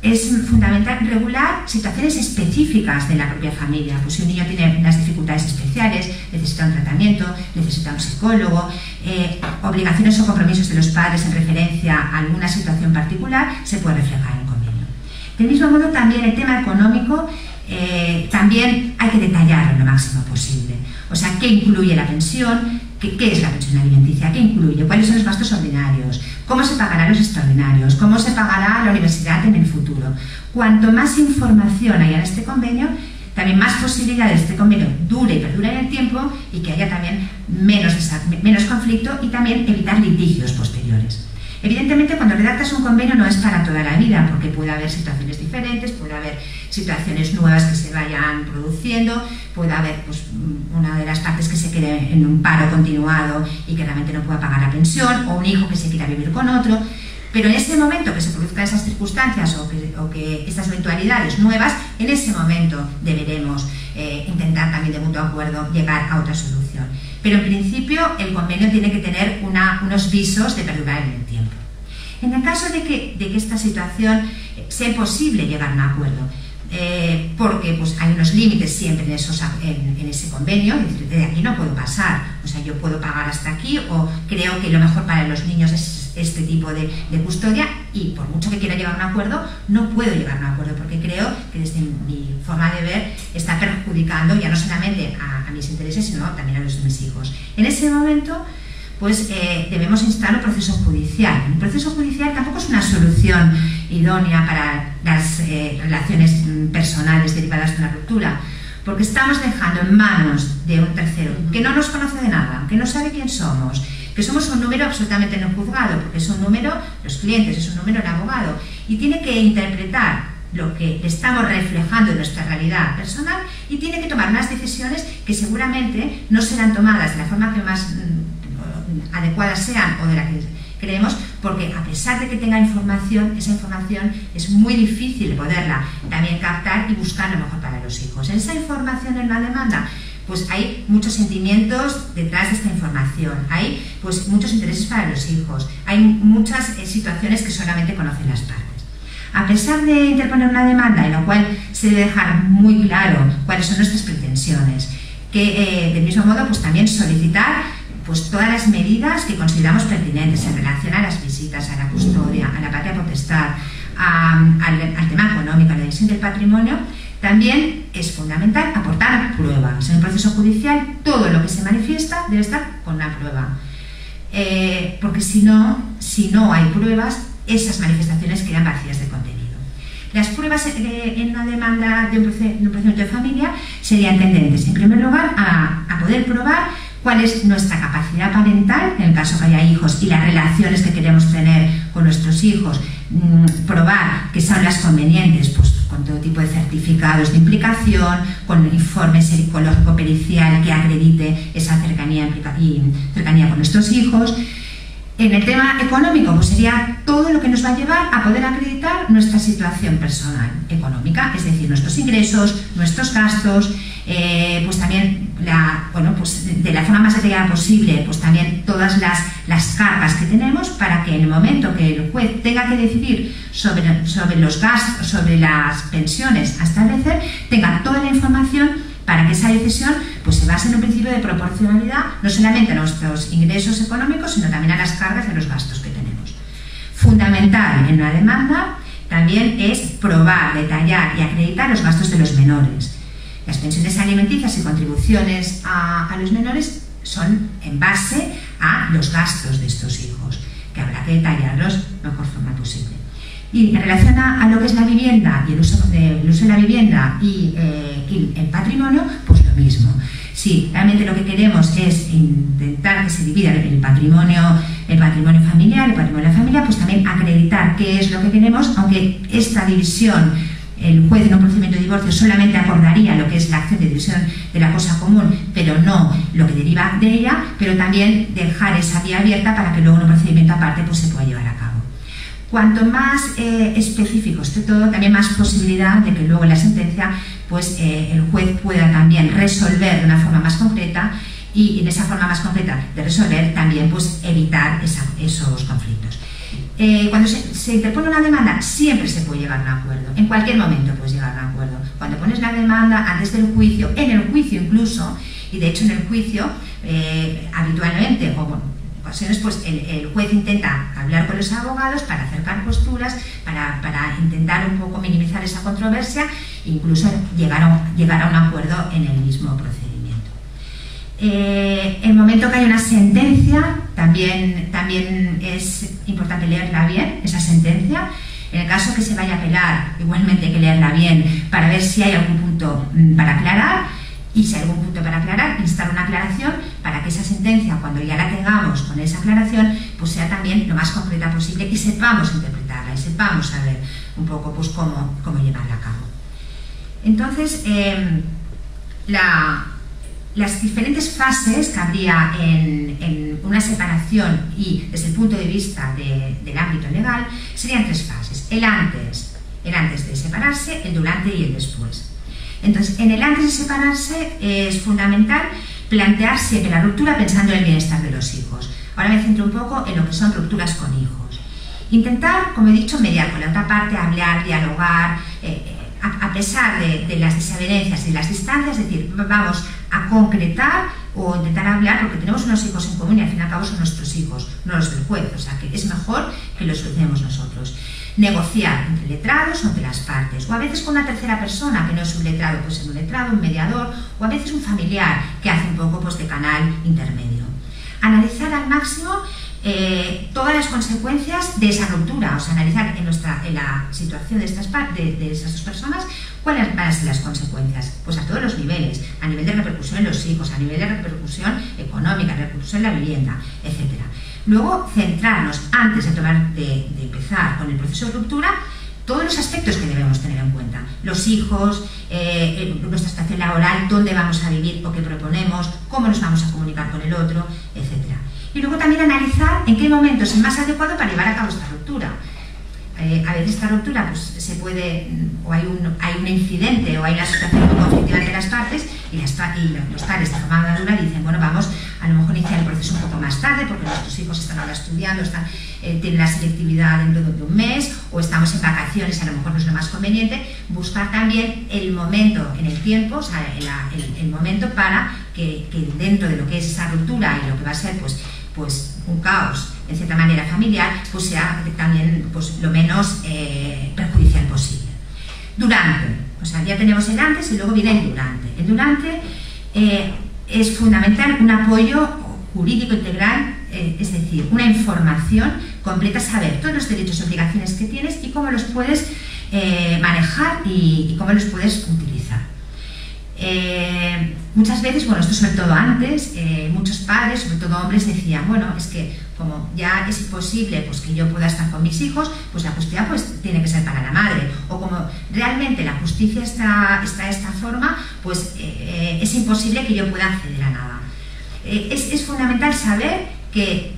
es fundamental regular situaciones específicas de la propia familia. Pues si un niño tiene unas dificultades especiales, necesita un tratamiento, necesita un psicólogo, obligaciones o compromisos de los padres en referencia a alguna situación particular, se puede reflejar en el convenio. Del mismo modo, también el tema económico también hay que detallarlo lo máximo posible. O sea, ¿qué incluye la pensión? ¿Qué es la pensión alimenticia? ¿Qué incluye? ¿Cuáles son los gastos ordinarios? ¿Cómo se pagarán los extraordinarios? ¿Cómo se pagará la universidad en el futuro? Cuanto más información haya en este convenio, también más posibilidades de este convenio dure y perdure en el tiempo y que haya también menos conflicto y también evitar litigios posteriores. Evidentemente, cuando redactas un convenio no es para toda la vida, porque puede haber situaciones diferentes, puede haber situaciones nuevas que se vayan produciendo, puede haber pues, una de las partes que se quede en un paro continuado y que realmente no pueda pagar la pensión, o un hijo que se quiera vivir con otro, pero en ese momento que se produzcan esas circunstancias o que estas eventualidades nuevas, en ese momento deberemos intentar también de mutuo acuerdo llegar a otra solución. Pero en principio el convenio tiene que tener unos visos de perdurar en el tiempo. En el caso de que esta situación sea imposible llegar a un acuerdo, porque pues, hay unos límites siempre en ese convenio, es decir, de aquí no puedo pasar, o sea, yo puedo pagar hasta aquí o creo que lo mejor para los niños es este tipo de custodia y por mucho que quiera llegar a un acuerdo, no puedo llegar a un acuerdo porque creo que desde mi forma de ver está perjudicando ya no solamente a mis intereses, sino también a los de mis hijos. En ese momento, pues debemos instar un proceso judicial. El proceso judicial tampoco es una solución idónea para las relaciones personales derivadas de una ruptura, porque estamos dejando en manos de un tercero que no nos conoce de nada, que no sabe quién somos, que somos un número absolutamente no juzgado, porque es un número, los clientes, es un número el abogado, y tiene que interpretar lo que estamos reflejando en nuestra realidad personal y tiene que tomar unas decisiones que seguramente no serán tomadas de la forma que más adecuadas sean o de la que creemos, porque a pesar de que tenga información, esa información es muy difícil poderla también captar y buscar lo mejor para los hijos. En esa información en la demanda, pues hay muchos sentimientos detrás de esta información, hay pues muchos intereses para los hijos, hay muchas situaciones que solamente conocen las partes. A pesar de interponer una demanda en la cual se debe dejar muy claro cuáles son nuestras pretensiones, que del mismo modo pues también solicitar pues todas las medidas que consideramos pertinentes en relación a las visitas, a la custodia, a la patria potestad, al tema económico, a la división del patrimonio, también es fundamental aportar pruebas. En el proceso judicial todo lo que se manifiesta debe estar con una prueba, porque si no hay pruebas, esas manifestaciones quedan vacías de contenido. Las pruebas en una demanda de un procedimiento de familia serían tendentes, en primer lugar, a poder probar cuál es nuestra capacidad parental, en el caso que haya hijos, y las relaciones que queremos tener con nuestros hijos, probar que son las convenientes, pues con todo tipo de certificados de implicación, con informe psicológico pericial que acredite esa cercanía con nuestros hijos. En el tema económico, pues sería todo lo que nos va a llevar a poder acreditar nuestra situación personal económica, es decir, nuestros ingresos, nuestros gastos, pues también pues de la forma más detallada posible, pues también todas las cargas que tenemos para que en el momento que el juez tenga que decidir sobre los gastos, sobre las pensiones a establecer, tenga toda la información para que esa decisión pues, se base en un principio de proporcionalidad, no solamente a nuestros ingresos económicos, sino también a las cargas de los gastos que tenemos. Fundamental en una demanda también es probar, detallar y acreditar los gastos de los menores. Las pensiones alimenticias y contribuciones a los menores son en base a los gastos de estos hijos, que habrá que detallarlos de la mejor forma posible. Y en relación a lo que es la vivienda y el uso de la vivienda y el patrimonio, pues lo mismo. Sí, realmente lo que queremos es intentar que se divida el patrimonio familiar, el patrimonio de la familia, pues también acreditar qué es lo que queremos, aunque esta división, el juez en un procedimiento de divorcio solamente acordaría lo que es la acción de división de la cosa común, pero no lo que deriva de ella, pero también dejar esa vía abierta para que luego en un procedimiento aparte pues se pueda llevar a cabo. Cuanto más específico esté todo, también más posibilidad de que luego en la sentencia pues, el juez pueda también resolver de una forma más concreta, y en esa forma más concreta de resolver también pues, evitar esos conflictos. Cuando se interpone una demanda siempre se puede llegar a un acuerdo, en cualquier momento puedes llegar a un acuerdo. Cuando pones la demanda antes del juicio, en el juicio incluso, y de hecho en el juicio habitualmente, o bueno, en ocasiones pues el juez intenta hablar con los abogados para acercar posturas, para intentar un poco minimizar esa controversia, incluso llegar a un acuerdo en el mismo procedimiento. En el momento que hay una sentencia, también es importante leerla bien, esa sentencia. En el caso que se vaya a apelar, igualmente hay que leerla bien para ver si hay algún punto para aclarar, y si hay algún punto para aclarar, instar una aclaración para que esa sentencia, cuando ya la tengamos con esa aclaración, pues sea también lo más concreta posible y sepamos interpretarla y sepamos saber un poco pues cómo llevarla a cabo. Entonces, las diferentes fases que habría en una separación y desde el punto de vista del ámbito legal serían tres fases: el antes de separarse, el durante y el después. Entonces, en el antes de separarse es fundamental plantear siempre la ruptura pensando en el bienestar de los hijos. Ahora me centro un poco en lo que son rupturas con hijos. Intentar, como he dicho, mediar con la otra parte, hablar, dialogar, a pesar de las desavenencias y las distancias, es decir, vamos a concretar o intentar hablar, porque tenemos unos hijos en común y al fin y al cabo son nuestros hijos, no los del juez, o sea que es mejor que los solucionemos nosotros. Negociar entre letrados o entre las partes, o a veces con una tercera persona que no es un letrado, pues es un letrado, un mediador, o a veces un familiar que hace un poco pues, de canal intermedio. Analizar al máximo todas las consecuencias de esa ruptura, o sea, analizar en la situación de esas dos personas cuáles van a ser las consecuencias, pues a todos los niveles, a nivel de repercusión en los hijos, a nivel de repercusión económica, repercusión en la vivienda, etc. Luego, centrarnos, antes de empezar con el proceso de ruptura, todos los aspectos que debemos tener en cuenta: los hijos, nuestra situación laboral, dónde vamos a vivir o qué proponemos, cómo nos vamos a comunicar con el otro, etc. Y luego también analizar en qué momento es el más adecuado para llevar a cabo esta ruptura. A veces esta ruptura pues, se puede, o hay un incidente o hay una situación muy conflictiva entre las partes y los padres de forma madura dicen, bueno, vamos a lo mejor iniciar el proceso un poco más tarde porque nuestros hijos están ahora estudiando, tienen la selectividad dentro de un mes, o estamos en vacaciones, a lo mejor no es lo más conveniente. Buscar también el momento en el tiempo, o sea, el momento para que dentro de lo que es esa ruptura y lo que va a ser pues un caos en cierta manera familiar, pues sea también pues, lo menos perjudicial posible. Durante, o sea, ya tenemos el antes y luego viene el durante. El durante es fundamental un apoyo jurídico integral, es decir, una información completa, saber todos los derechos y obligaciones que tienes y cómo los puedes manejar y cómo los puedes utilizar. Muchas veces, bueno, esto sobre todo antes, muchos padres, sobre todo hombres, decían, bueno, es que como ya es imposible pues, que yo pueda estar con mis hijos, pues la justicia pues, tiene que ser para la madre, o como realmente la justicia está de esta forma, pues es imposible que yo pueda acceder a nada. Es fundamental saber que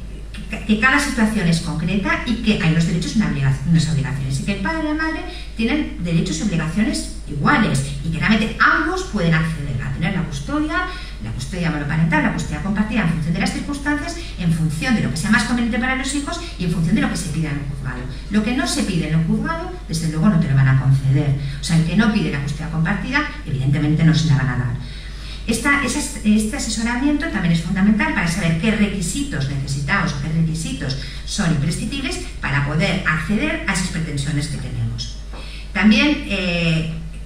cada situación es concreta y que hay unos derechos y unas obligaciones, y que el padre y la madre tienen derechos y obligaciones iguales y que realmente ambos pueden acceder a tener la custodia monoparental, la custodia compartida en función de las circunstancias, en función de lo que sea más conveniente para los hijos y en función de lo que se pida en el juzgado. Lo que no se pide en el juzgado, desde luego no te lo van a conceder. O sea, el que no pide la custodia compartida, evidentemente no se la van a dar. Este asesoramiento también es fundamental para saber qué requisitos necesitamos o qué requisitos son imprescindibles para poder acceder a esas pretensiones que tenemos. También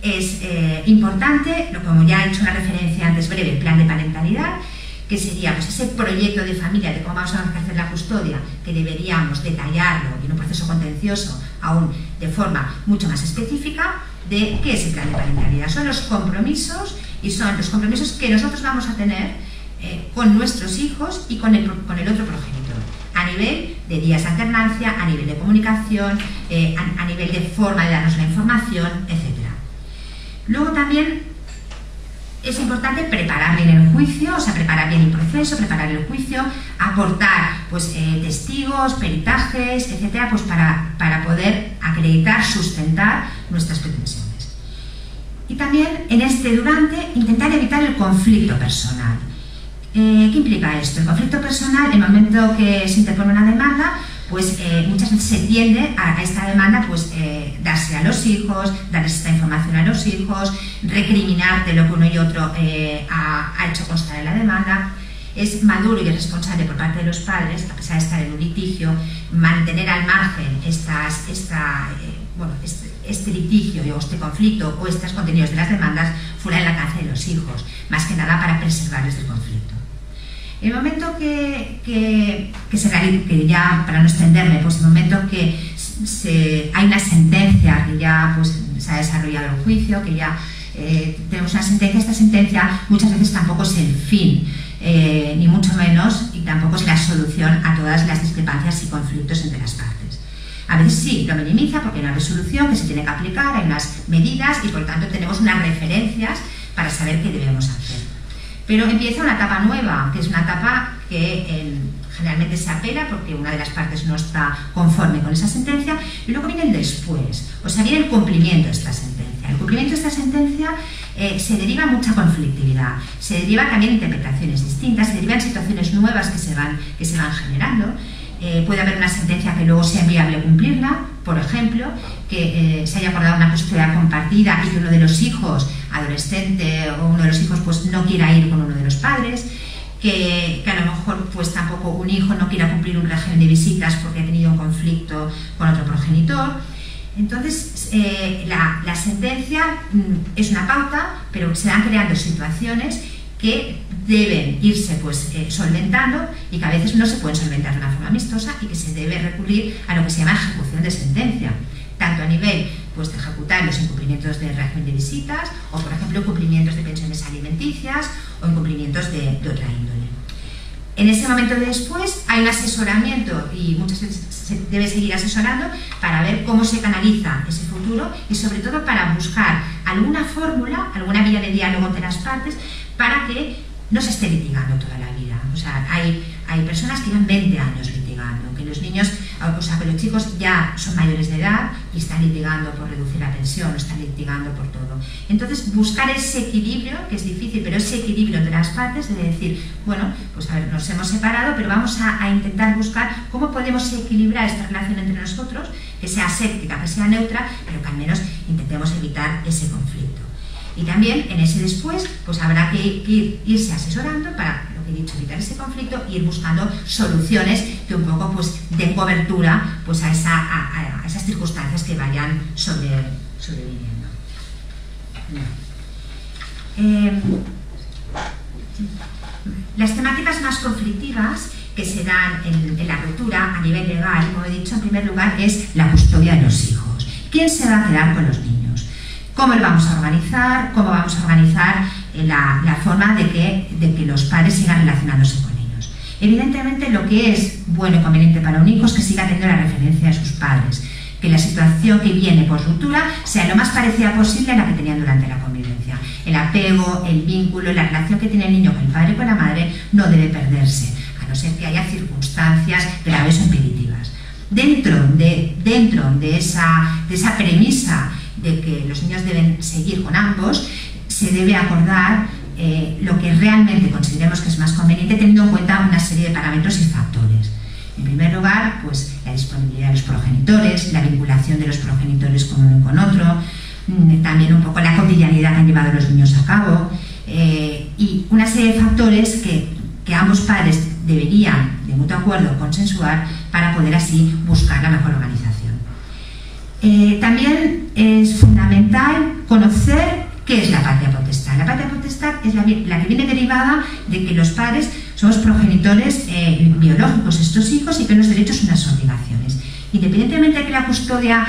es importante, como ya he hecho una referencia antes breve, el plan de parentalidad, que sería pues, ese proyecto de familia de cómo vamos a ejercer la custodia, que deberíamos detallarlo y en un proceso contencioso aún de forma mucho más específica, de qué es el plan de parentalidad. Son los compromisos y son los compromisos que nosotros vamos a tener con nuestros hijos y con el otro progenitor, a nivel de días de alternancia, a nivel de comunicación, a nivel de forma de darnos la información, etc. Luego también es importante preparar bien el juicio, o sea, preparar bien el proceso, preparar el juicio, aportar pues, testigos, peritajes, etcétera, pues para poder acreditar, sustentar nuestras pretensiones. Y también durante intentar evitar el conflicto personal. ¿Qué implica esto? El conflicto personal, en el momento que se interpone una demanda, pues muchas veces se tiende a esta demanda pues darse a los hijos, darles esta información a los hijos, recriminar de lo que uno y otro ha hecho constar en la demanda. Es maduro y responsable por parte de los padres, a pesar de estar en un litigio, mantener al margen este litigio o este conflicto o estos contenidos de las demandas fuera del alcance de los hijos, más que nada para preservarles del conflicto. El momento que se realiza, que ya, para no extenderme, pues el momento que hay una sentencia, que ya pues, se ha desarrollado el juicio, que ya tenemos una sentencia, esta sentencia muchas veces tampoco es el fin, ni mucho menos, y tampoco es la solución a todas las discrepancias y conflictos entre las partes. A veces sí, lo minimiza porque hay una resolución que se tiene que aplicar, hay unas medidas y por tanto tenemos unas referencias para saber qué debemos hacer. Pero empieza una etapa nueva, que es una etapa que generalmente se apela porque una de las partes no está conforme con esa sentencia, y luego viene el después, o sea, viene el cumplimiento de esta sentencia. El cumplimiento de esta sentencia se deriva mucha conflictividad, se deriva también interpretaciones distintas, se derivan situaciones nuevas que se van generando. Puede haber una sentencia que luego sea inviable cumplirla, por ejemplo, que se haya acordado una custodia compartida y que uno de los hijos, adolescente o uno de los hijos, pues no quiera ir con uno de los padres, que a lo mejor pues tampoco un hijo no quiera cumplir un régimen de visitas porque ha tenido un conflicto con otro progenitor. Entonces, la sentencia es una pauta, pero se van creando situaciones que deben irse pues, solventando y que a veces no se pueden solventar de una forma amistosa y que se debe recurrir a lo que se llama ejecución de sentencia, tanto a nivel pues, de ejecutar los incumplimientos del régimen de visitas o, por ejemplo, incumplimientos de pensiones alimenticias o incumplimientos de otra índole. En ese momento después hay un asesoramiento y muchas veces se debe seguir asesorando para ver cómo se canaliza ese futuro y sobre todo para buscar alguna fórmula, alguna vía de diálogo entre las partes para que no se esté litigando toda la vida. O sea, hay personas que llevan 20 años litigando, que los niños, o sea, que los chicos ya son mayores de edad y están litigando por reducir la pensión, están litigando por todo. Entonces, buscar ese equilibrio, que es difícil, pero ese equilibrio entre las partes, de decir, bueno, pues a ver, nos hemos separado, pero vamos a intentar buscar cómo podemos equilibrar esta relación entre nosotros, que sea aséptica, que sea neutra, pero que al menos intentemos evitar ese conflicto. Y también en ese después pues habrá que irse asesorando para, lo que he dicho, evitar ese conflicto e ir buscando soluciones que un poco pues den cobertura pues a esas circunstancias que vayan sobreviniendo. Las temáticas más conflictivas que se dan en la ruptura a nivel legal, como he dicho, en primer lugar es la custodia de los hijos. ¿Quién se va a quedar con los niños? ¿Cómo lo vamos a organizar? ¿Cómo vamos a organizar la forma de que los padres sigan relacionándose con ellos? Evidentemente, lo que es bueno y conveniente para un hijo es que siga teniendo la referencia de sus padres, que la situación que viene por ruptura sea lo más parecida posible a la que tenían durante la convivencia. El apego, el vínculo, la relación que tiene el niño con el padre y con la madre no debe perderse, a no ser que haya circunstancias graves o impeditivas. Dentro de esa premisa de que los niños deben seguir con ambos, se debe acordar lo que realmente consideremos que es más conveniente, teniendo en cuenta una serie de parámetros y factores. En primer lugar, pues la disponibilidad de los progenitores, la vinculación de los progenitores con uno y con otro, también un poco la cotidianidad que han llevado los niños a cabo, y una serie de factores que ambos padres deberían, de mutuo acuerdo, consensuar para poder así buscar la mejor organización. También es fundamental conocer qué es la patria potestad. La patria potestad es la que viene derivada de que los padres somos progenitores biológicos de estos hijos y que unos derechos y unas obligaciones. Independientemente de que la custodia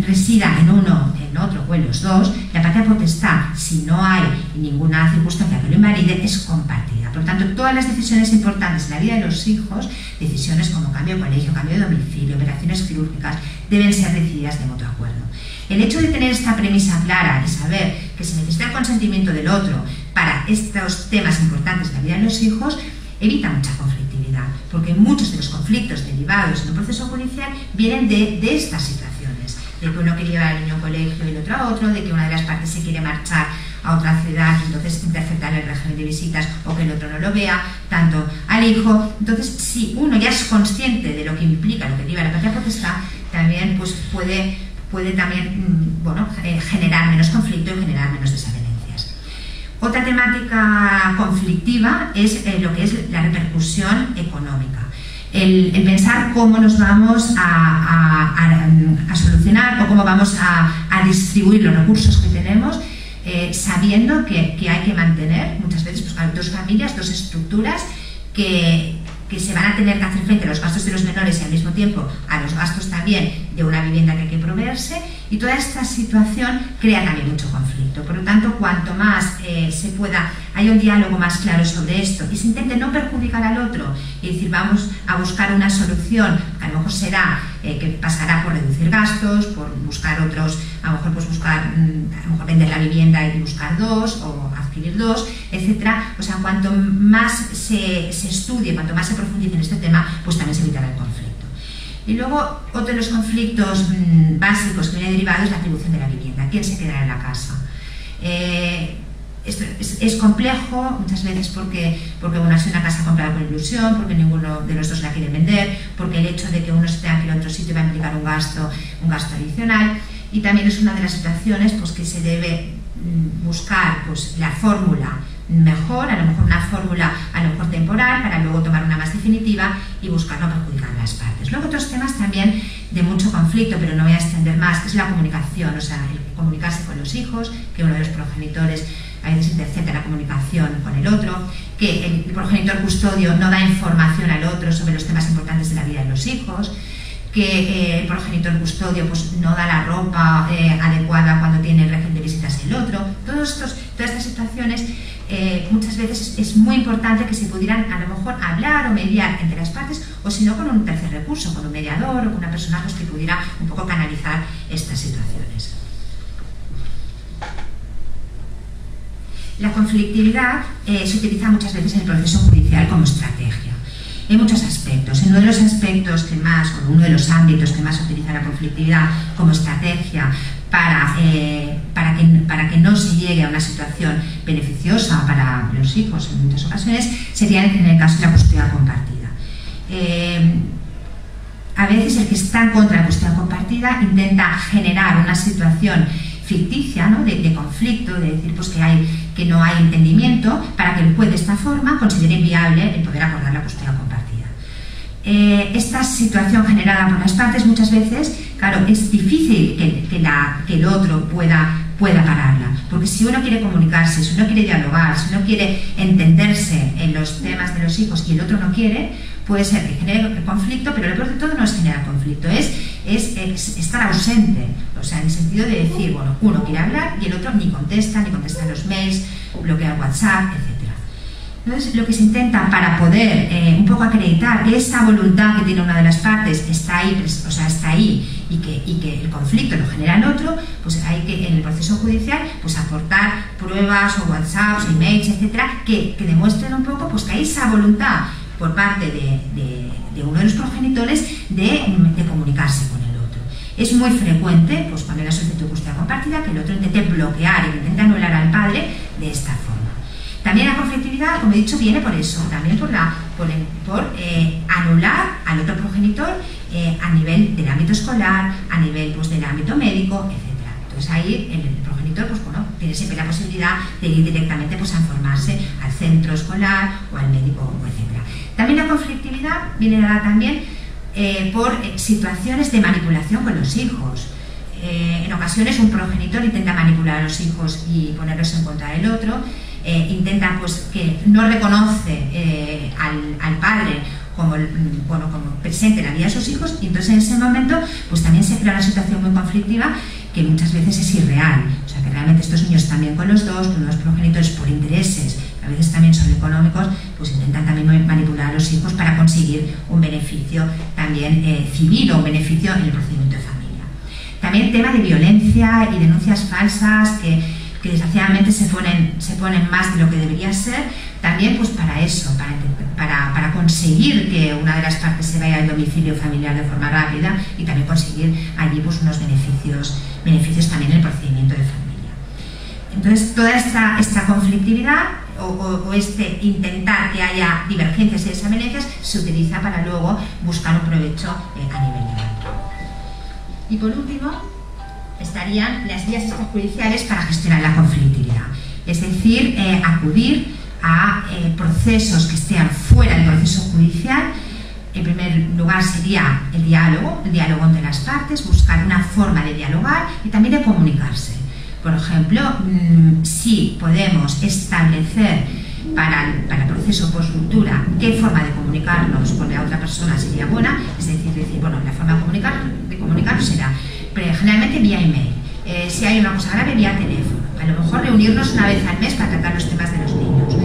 resida en uno en otro o en los dos, la patria potestad, si no hay ninguna circunstancia que lo invalide, es compartida. Por lo tanto, todas las decisiones importantes en la vida de los hijos, decisiones como cambio de colegio, cambio de domicilio, operaciones quirúrgicas, deben ser decididas de mutuo acuerdo. El hecho de tener esta premisa clara y saber que se necesita el consentimiento del otro para estos temas importantes en la vida de los hijos evita mucha conflictividad, porque muchos de los conflictos derivados en un proceso judicial vienen de estas situaciones, de que uno quiere llevar al niño a un colegio y el otro a otro, de que una de las partes se quiere marchar a otra ciudad y entonces interceptar el régimen de visitas o que el otro no lo vea, tanto al hijo. Entonces, si uno ya es consciente de lo que implica, lo que deriva la patria potestad, también pues, puede también generar menos conflicto y generar menos desavenencias. Otra temática conflictiva es lo que es la repercusión económica. El pensar cómo nos vamos a solucionar o cómo vamos a distribuir los recursos que tenemos, sabiendo que hay que mantener muchas veces pues, dos familias, dos estructuras que se van a tener que hacer frente a los gastos de los menores y al mismo tiempo a los gastos también de una vivienda que hay que proveerse, y toda esta situación crea también mucho conflicto. Por lo tanto, cuanto más haya un diálogo más claro sobre esto y se intente no perjudicar al otro y decir vamos a buscar una solución, que a lo mejor será que pasará por reducir gastos, por buscar otros, a lo mejor vender la vivienda y buscar dos o adquirir dos, etcétera. O sea, cuanto más se estudie, cuanto más se profundice en este tema, pues también se evitará el conflicto. Y luego, otro de los conflictos básicos que viene derivado es la atribución de la vivienda. ¿Quién se quedará en la casa? Esto es complejo muchas veces porque uno hace una casa comprada con ilusión, porque ninguno de los dos la quiere vender, porque el hecho de que uno se tenga que ir a otro sitio va a implicar un gasto adicional, y también es una de las situaciones pues, que se debe buscar pues, la fórmula mejor, a lo mejor una fórmula a lo mejor temporal, para luego tomar una más definitiva y buscar no perjudicar a las partes. Luego otros temas también de mucho conflicto, pero no voy a extender más, que es la comunicación, o sea, el comunicarse con los hijos, que uno de los progenitores a veces intercepta la comunicación con el otro, que el progenitor custodio no da información al otro sobre los temas importantes de la vida de los hijos, que el progenitor custodio pues, no da la ropa adecuada cuando tiene el régimen de visitas el otro. Todas estas situaciones muchas veces es muy importante que se pudieran a lo mejor hablar o mediar entre las partes, o si no con un tercer recurso, con un mediador o con una persona pues, que pudiera un poco canalizar estas situaciones. La conflictividad se utiliza muchas veces en el proceso judicial como estrategia. En muchos aspectos. En uno de los aspectos que más, o uno de los ámbitos que más se utiliza la conflictividad como estrategia para que no se llegue a una situación beneficiosa para los hijos en muchas ocasiones, sería en el caso de la custodia compartida. A veces el que está en contra de la custodia compartida intenta generar una situación ficticia, ¿no? de conflicto, de decir pues, que no hay entendimiento, para que el juez de esta forma considere viable el poder acordar la custodia compartida. Esta situación generada por las partes muchas veces, claro, es difícil que el otro pueda pararla, porque si uno quiere comunicarse, si uno quiere dialogar, si uno quiere entenderse en los temas de los hijos y el otro no quiere, puede ser que genere conflicto, pero lo peor de todo no es generar conflicto, es estar ausente, o sea, en el sentido de decir, bueno, uno quiere hablar y el otro ni contesta los mails, bloquea el WhatsApp, etc. Entonces, lo que se intenta para poder un poco acreditar que esa voluntad que tiene una de las partes está ahí y que el conflicto lo genera el otro, pues hay que en el proceso judicial pues aportar pruebas o WhatsApps, emails, etcétera, que demuestren un poco pues que hay esa voluntad por parte de uno de los progenitores de comunicarse con el otro. Es muy frecuente, pues cuando hay una solicitud de custodia compartida, que el otro intente bloquear y que intente anular al padre de esta forma. También la conflictividad, como he dicho, viene por eso, también por anular al otro progenitor a nivel del ámbito escolar, a nivel pues, del ámbito médico, etc. Entonces ahí el progenitor pues, bueno, tiene siempre la posibilidad de ir directamente pues, a informarse al centro escolar o al médico, etc. También la conflictividad viene dada también por situaciones de manipulación con los hijos. En ocasiones un progenitor intenta manipular a los hijos y ponerlos en contra del otro, intenta pues que no reconoce al padre como presente en la vida de sus hijos, y entonces en ese momento pues también se crea una situación muy conflictiva que muchas veces es irreal. O sea, que realmente estos niños también con los dos progenitores por intereses, que a veces también son económicos, pues intentan también manipular a los hijos para conseguir un beneficio también civil o un beneficio en el procedimiento de familia. También tema de violencia y denuncias falsas que desgraciadamente se ponen más de lo que debería ser, también pues para eso, para conseguir que una de las partes se vaya al domicilio familiar de forma rápida y también conseguir allí pues unos beneficios también en el procedimiento de familia. Entonces toda esta conflictividad o este intentar que haya divergencias y desavenencias se utiliza para luego buscar un provecho a nivel legal. Y por último estarían las vías extrajudiciales para gestionar la conflictividad, es decir, acudir a procesos que estén fuera del proceso judicial. En primer lugar sería el diálogo entre las partes, buscar una forma de dialogar y también de comunicarse. Por ejemplo, si podemos establecer para el proceso post-ruptura qué forma de comunicarnos con la otra persona sería buena, es decir, bueno, la forma de comunicarnos será generalmente vía email, si hay una cosa grave vía teléfono, a lo mejor reunirnos una vez al mes para tratar los temas de los niños.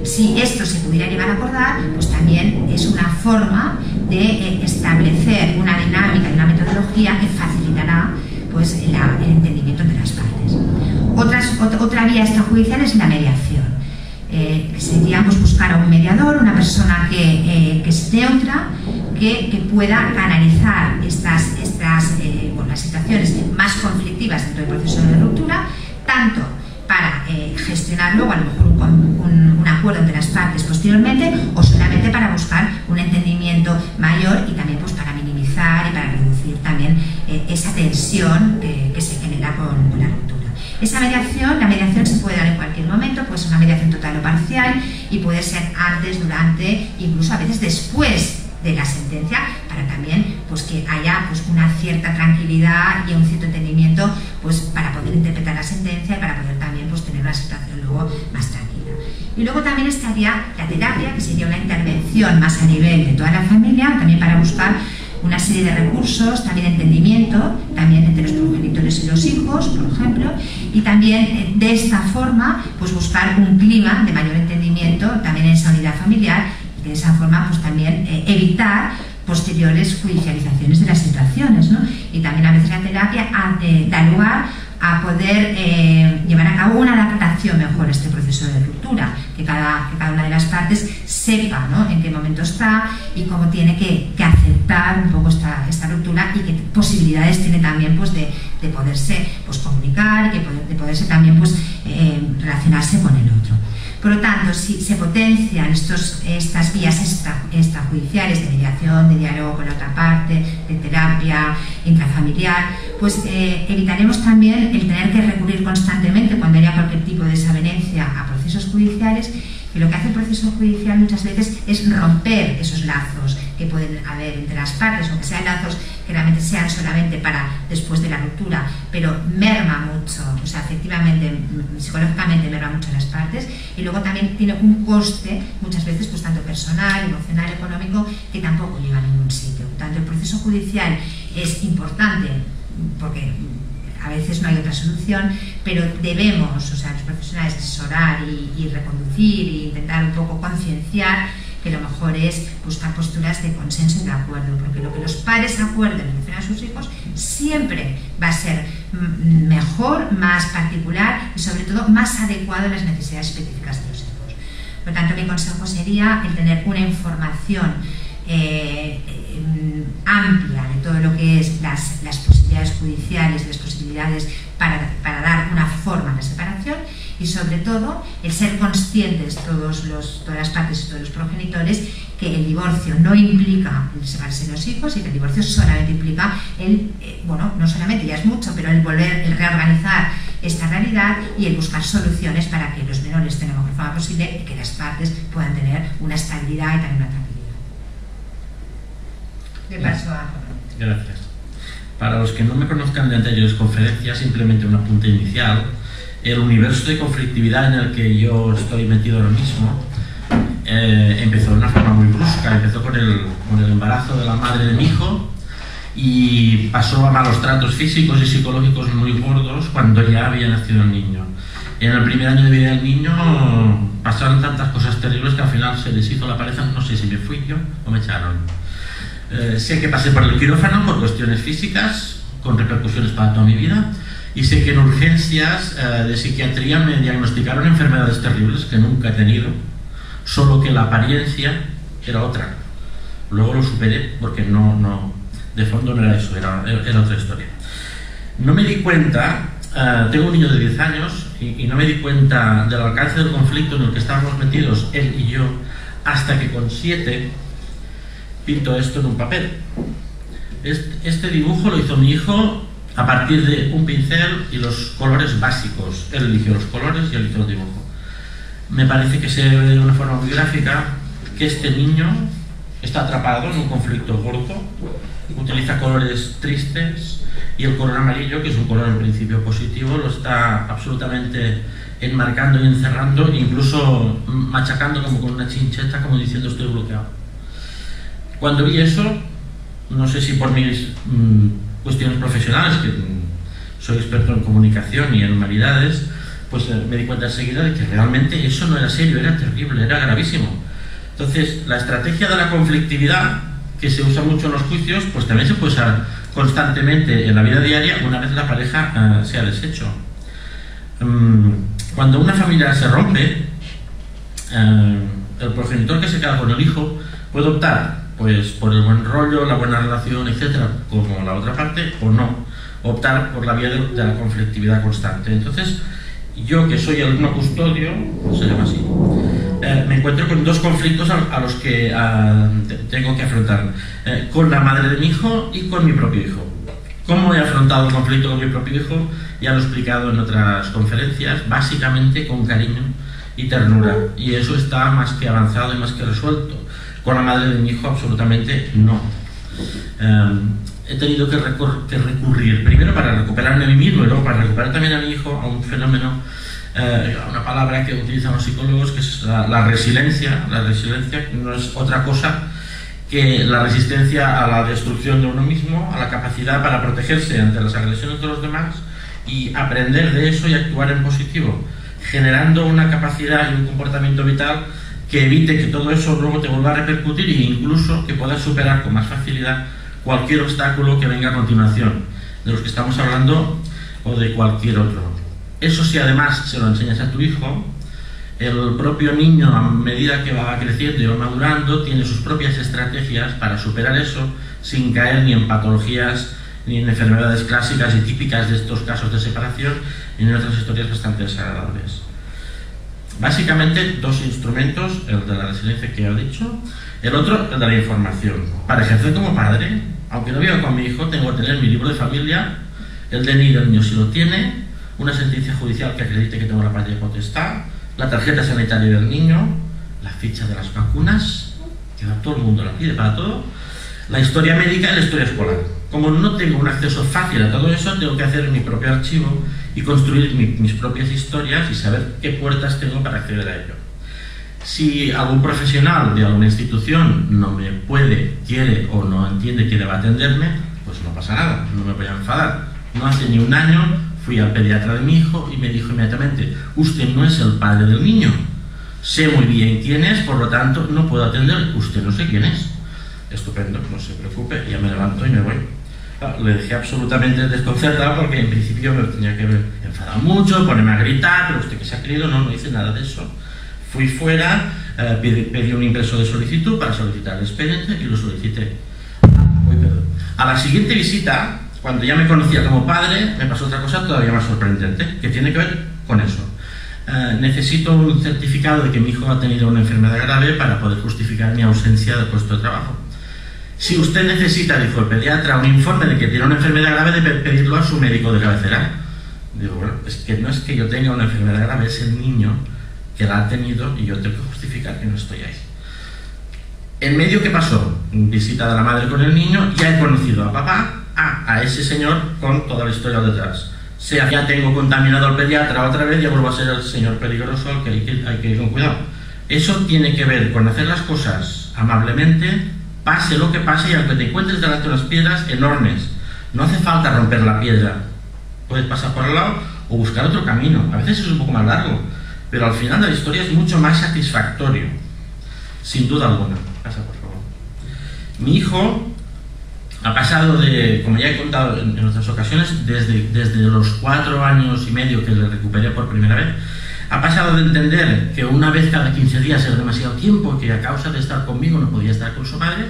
Si esto se pudiera llegar a acordar, pues también es una forma de establecer una dinámica y una metodología que facilitará pues, el entendimiento de las partes. Otra vía extrajudicial es la mediación. Sería pues, buscar a un mediador, una persona que es neutra, que pueda canalizar las situaciones más conflictivas dentro del proceso de ruptura, tanto para gestionar luego a lo mejor un acuerdo entre las partes posteriormente, o solamente para buscar un entendimiento mayor y también pues, para minimizar y para reducir también esa tensión que se genera con la ruptura. La mediación se puede dar en cualquier momento, puede ser una mediación total o parcial y puede ser antes, durante, incluso a veces después de la sentencia, para también pues, que haya pues, una cierta tranquilidad y un cierto entendimiento pues, para poder interpretar la sentencia y para poder también pues, tener una situación luego más tranquila. Y luego también estaría la terapia, que sería una intervención más a nivel de toda la familia, también para buscar una serie de recursos, también entendimiento, también entre los progenitores y los hijos, por ejemplo, y también de esta forma pues buscar un clima de mayor entendimiento también en esa unidad familiar, y de esa forma pues también evitar posteriores judicializaciones de las situaciones, ¿no? Y también a veces la terapia da lugar a poder llevar a cabo una adaptación mejor a este proceso de ruptura, que cada una de las partes sepa, ¿no?, en qué momento está y cómo tiene que aceptar un poco esta ruptura y qué posibilidades tiene también pues, de poderse pues, comunicar y de poderse también pues, relacionarse con el otro. Por lo tanto, si se potencian estas vías extrajudiciales de mediación, de diálogo con la otra parte, de terapia intrafamiliar, pues evitaremos también el tener que recurrir constantemente cuando haya cualquier tipo de desavenencia a procesos judiciales, que lo que hace el proceso judicial muchas veces es romper esos lazos que pueden haber entre las partes, aunque sean lazos que realmente sean solamente para después de la ruptura, pero merma mucho, o sea, efectivamente, psicológicamente merma mucho a las partes, y luego también tiene un coste, muchas veces, pues tanto personal, emocional, económico, que tampoco llega a ningún sitio. Tanto el proceso judicial es importante, porque a veces no hay otra solución, pero debemos, o sea, los profesionales, asesorar y reconducir e intentar un poco concienciar que lo mejor es buscar posturas de consenso y de acuerdo, porque lo que los padres acuerden en relación a sus hijos siempre va a ser mejor, más particular y sobre todo más adecuado a las necesidades específicas de los hijos. Por lo tanto, mi consejo sería el tener una información amplia de todo lo que es las posibilidades judiciales y las posibilidades para dar una forma a la separación, y sobre todo el ser conscientes todas las partes y todos los progenitores que el divorcio no implica el separarse de los hijos y que el divorcio solamente implica bueno, no solamente, ya es mucho, pero el reorganizar esta realidad y el buscar soluciones para que los menores tengan la mejor forma posible y que las partes puedan tener una estabilidad y también una tranquilidad. Le paso a... Gracias. Para los que no me conozcan de anteriores conferencias, simplemente un apunte inicial. El universo de conflictividad en el que yo estoy metido ahora mismo empezó de una forma muy brusca. Empezó con el embarazo de la madre de mi hijo, y pasó a malos tratos físicos y psicológicos muy gordos cuando ya había nacido el niño. En el primer año de vida del niño pasaron tantas cosas terribles que al final se deshizo la pareja, no sé si me fui yo o me echaron. Sé que pasé por el quirófano por cuestiones físicas, con repercusiones para toda mi vida, y sé que en urgencias de psiquiatría me diagnosticaron enfermedades terribles que nunca he tenido, solo que la apariencia era otra. Luego lo superé porque de fondo no era eso, era otra historia. No me di cuenta, tengo un niño de 10 años y no me di cuenta del alcance del conflicto en el que estábamos metidos él y yo hasta que con 7 pinto esto en un papel. Este dibujo lo hizo mi hijo a partir de un pincel y los colores básicos. Él eligió los colores y él hizo el dibujo. Me parece que se ve de una forma muy gráfica que este niño está atrapado en un conflicto gordo, utiliza colores tristes y el color amarillo, que es un color en principio positivo, lo está absolutamente enmarcando y encerrando, incluso machacando como con una chincheta, como diciendo estoy bloqueado. Cuando vi eso, no sé si por mis cuestiones profesionales, que soy experto en comunicación y en humanidades, pues me di cuenta enseguida de que realmente eso no era serio, era terrible, era gravísimo. Entonces, la estrategia de la conflictividad, que se usa mucho en los juicios, pues también se puede usar constantemente en la vida diaria una vez la pareja se ha deshecho. Cuando una familia se rompe, el progenitor que se queda con el hijo puede optar pues por el buen rollo, la buena relación, etcétera, como la otra parte, o no, optar por la vía de la conflictividad constante. Entonces, yo, que soy el no custodio, se llama así, me encuentro con 2 conflictos a los que tengo que afrontar, con la madre de mi hijo y con mi propio hijo. ¿Cómo he afrontado el conflicto con mi propio hijo? Ya lo he explicado en otras conferencias, básicamente con cariño y ternura, y eso está más que avanzado y más que resuelto. Con la madre de mi hijo absolutamente no. He tenido que recurrir primero para recuperarme a mí mismo y luego para recuperar también a mi hijo a un fenómeno, a una palabra que utilizan los psicólogos, que es la resiliencia. La resiliencia no es otra cosa que la resistencia a la destrucción de uno mismo, a la capacidad para protegerse ante las agresiones de los demás y aprender de eso y actuar en positivo, generando una capacidad y un comportamiento vital que evite que todo eso luego te vuelva a repercutir e incluso que puedas superar con más facilidad cualquier obstáculo que venga a continuación, de los que estamos hablando o de cualquier otro. Eso, si además se lo enseñas a tu hijo, el propio niño, a medida que va creciendo y va madurando, tiene sus propias estrategias para superar eso sin caer ni en patologías ni en enfermedades clásicas y típicas de estos casos de separación ni en otras historias bastante desagradables. Básicamente 2 instrumentos, el de la resiliencia que he dicho, el otro el de la información. Para ejercer como padre, aunque no viva con mi hijo, tengo que tener mi libro de familia, el DNI del niño si lo tiene, una sentencia judicial que acredite que tengo la patria potestad, la tarjeta sanitaria del niño, la ficha de las vacunas, que todo el mundo la pide para todo, la historia médica y la historia escolar. Como no tengo un acceso fácil a todo eso, tengo que hacer mi propio archivo y construir mis propias historias y saber qué puertas tengo para acceder a ello. Si algún profesional de alguna institución no me puede, quiere o no entiende que deba atenderme, pues no pasa nada, no me voy a enfadar. No hace ni un año fui al pediatra de mi hijo y me dijo inmediatamente: usted no es el padre del niño, sé muy bien quién es, por lo tanto no puedo atender, usted no sé quién es. Estupendo, no se preocupe, ya me levanto y me voy. Le dejé absolutamente desconcertado porque en principio me tenía que haber enfadado mucho, ponerme a gritar, pero usted que se ha creído, no hice nada de eso. Fui fuera, pedí un impreso de solicitud para solicitar el expediente y lo solicité. A la siguiente visita, cuando ya me conocía como padre, me pasó otra cosa todavía más sorprendente, que tiene que ver con eso. Necesito un certificado de que mi hijo ha tenido una enfermedad grave para poder justificar mi ausencia del puesto de trabajo. Si usted necesita, dijo el pediatra, un informe de que tiene una enfermedad grave, debe pedirlo a su médico de cabecera. Digo, bueno, es que no es que yo tenga una enfermedad grave, es el niño que la ha tenido y yo tengo que justificar que no estoy ahí. En medio, ¿qué pasó? Visita de la madre con el niño, ya he conocido a papá, a ese señor con toda la historia detrás. Sea ya tengo contaminado al pediatra otra vez, ya vuelvo a ser el señor peligroso al que hay que ir con cuidado. Eso tiene que ver con hacer las cosas amablemente, pase lo que pase, y aunque te encuentres delante de unas piedras enormes, no hace falta romper la piedra, puedes pasar por al lado o buscar otro camino. A veces es un poco más largo, pero al final de la historia es mucho más satisfactorio, sin duda alguna. Pasa, por favor. Mi hijo ha pasado de, como ya he contado en otras ocasiones, desde los 4 años y medio que le recuperé por primera vez, ha pasado de entender que una vez cada 15 días era demasiado tiempo, que a causa de estar conmigo no podía estar con su madre,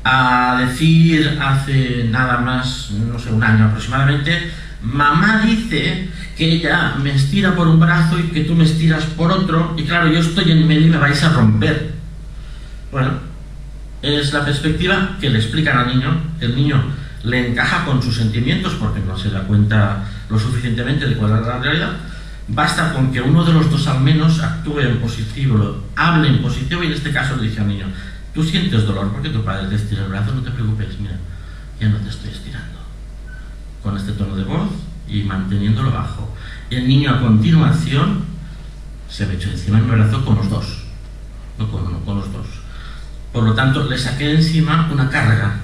a decir hace nada más, no sé, un año aproximadamente: mamá dice que ella me estira por un brazo y que tú me estiras por otro, y claro, yo estoy en medio y me vais a romper. Bueno, es la perspectiva que le explican al niño. El niño le encaja con sus sentimientos porque no se da cuenta lo suficientemente de cuál es la realidad. Basta con que uno de los dos al menos actúe en positivo, hable en positivo, y en este caso le dice al niño: tú sientes dolor porque tu padre te estira el brazo, no te preocupes, mira, ya no te estoy estirando. Con este tono de voz y manteniéndolo bajo. El niño a continuación se me echó encima en mi brazo con los dos, no con uno, con los dos. Por lo tanto, le saqué de encima una carga.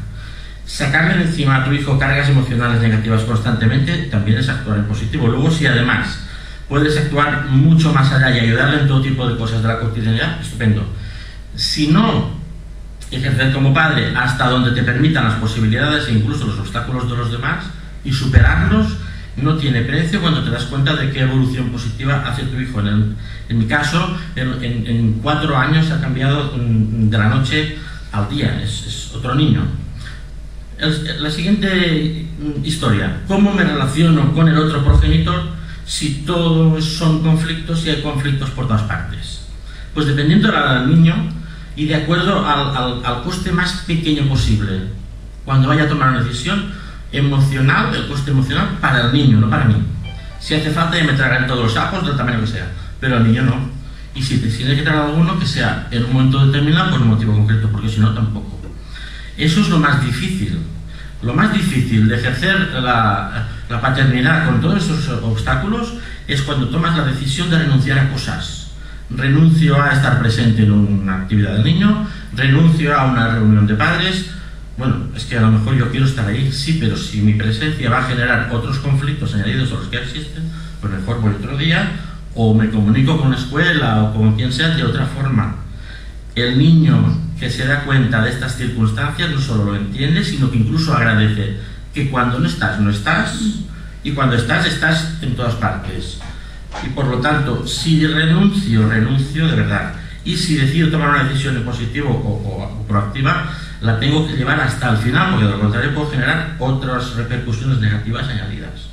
Sacarle de encima a tu hijo cargas emocionales negativas constantemente también es actuar en positivo. Luego, si además puedes actuar mucho más allá y ayudarle en todo tipo de cosas de la cotidianidad, estupendo. Si no, ejercer como padre hasta donde te permitan las posibilidades e incluso los obstáculos de los demás, y superarlos no tiene precio cuando te das cuenta de qué evolución positiva hace tu hijo. En mi caso, en 4 años ha cambiado de la noche al día, es otro niño. La siguiente historia: ¿cómo me relaciono con el otro progenitor si todos son conflictos y hay conflictos por todas partes? Pues dependiendo de la edad del niño y de acuerdo al coste más pequeño posible. Cuando vaya a tomar una decisión emocional, el coste emocional para el niño, no para mí. Si hace falta, ya me tragaré todos los sapos del tamaño que sea, pero al niño no. Y si te tiene que tragar alguno, que sea en un momento determinado por un motivo concreto, porque si no, tampoco. Eso es lo más difícil. Lo más difícil de ejercer la paternidad con todos esos obstáculos es cuando tomas la decisión de renunciar a cosas. Renuncio a estar presente en una actividad del niño, renuncio a una reunión de padres. Bueno, es que a lo mejor yo quiero estar ahí, sí, pero si mi presencia va a generar otros conflictos añadidos a los que existen, pues mejor voy otro día, o me comunico con la escuela o con quien sea de otra forma. El niño que se da cuenta de estas circunstancias no solo lo entiende, sino que incluso agradece que cuando no estás, no estás, y cuando estás, estás en todas partes. Y por lo tanto, si renuncio de verdad, y si decido tomar una decisión en positivo o proactiva, la tengo que llevar hasta el final, porque de lo contrario puedo generar otras repercusiones negativas añadidas.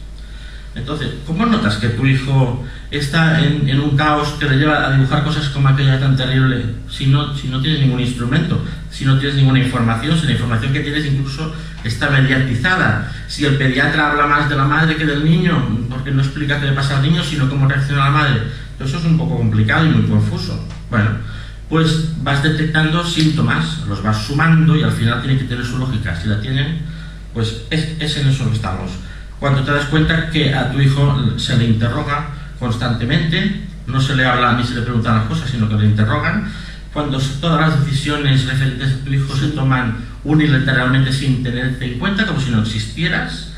Entonces, ¿cómo notas que tu hijo está en un caos que le lleva a dibujar cosas como aquella tan terrible si no tienes ningún instrumento, si no tienes ninguna información, si la información que tienes incluso está mediatizada? Si el pediatra habla más de la madre que del niño, porque no explica qué le pasa al niño, sino cómo reacciona la madre. Eso es un poco complicado y muy confuso. Bueno, pues vas detectando síntomas, los vas sumando y al final tiene que tener su lógica. Si la tienen, pues es en eso que estamos. Cuando te das cuenta que a tu hijo se le interroga constantemente, no se le habla ni se le preguntan las cosas, sino que le interrogan. Cuando todas las decisiones referentes a tu hijo se toman unilateralmente sin tenerte en cuenta, como si no existieras.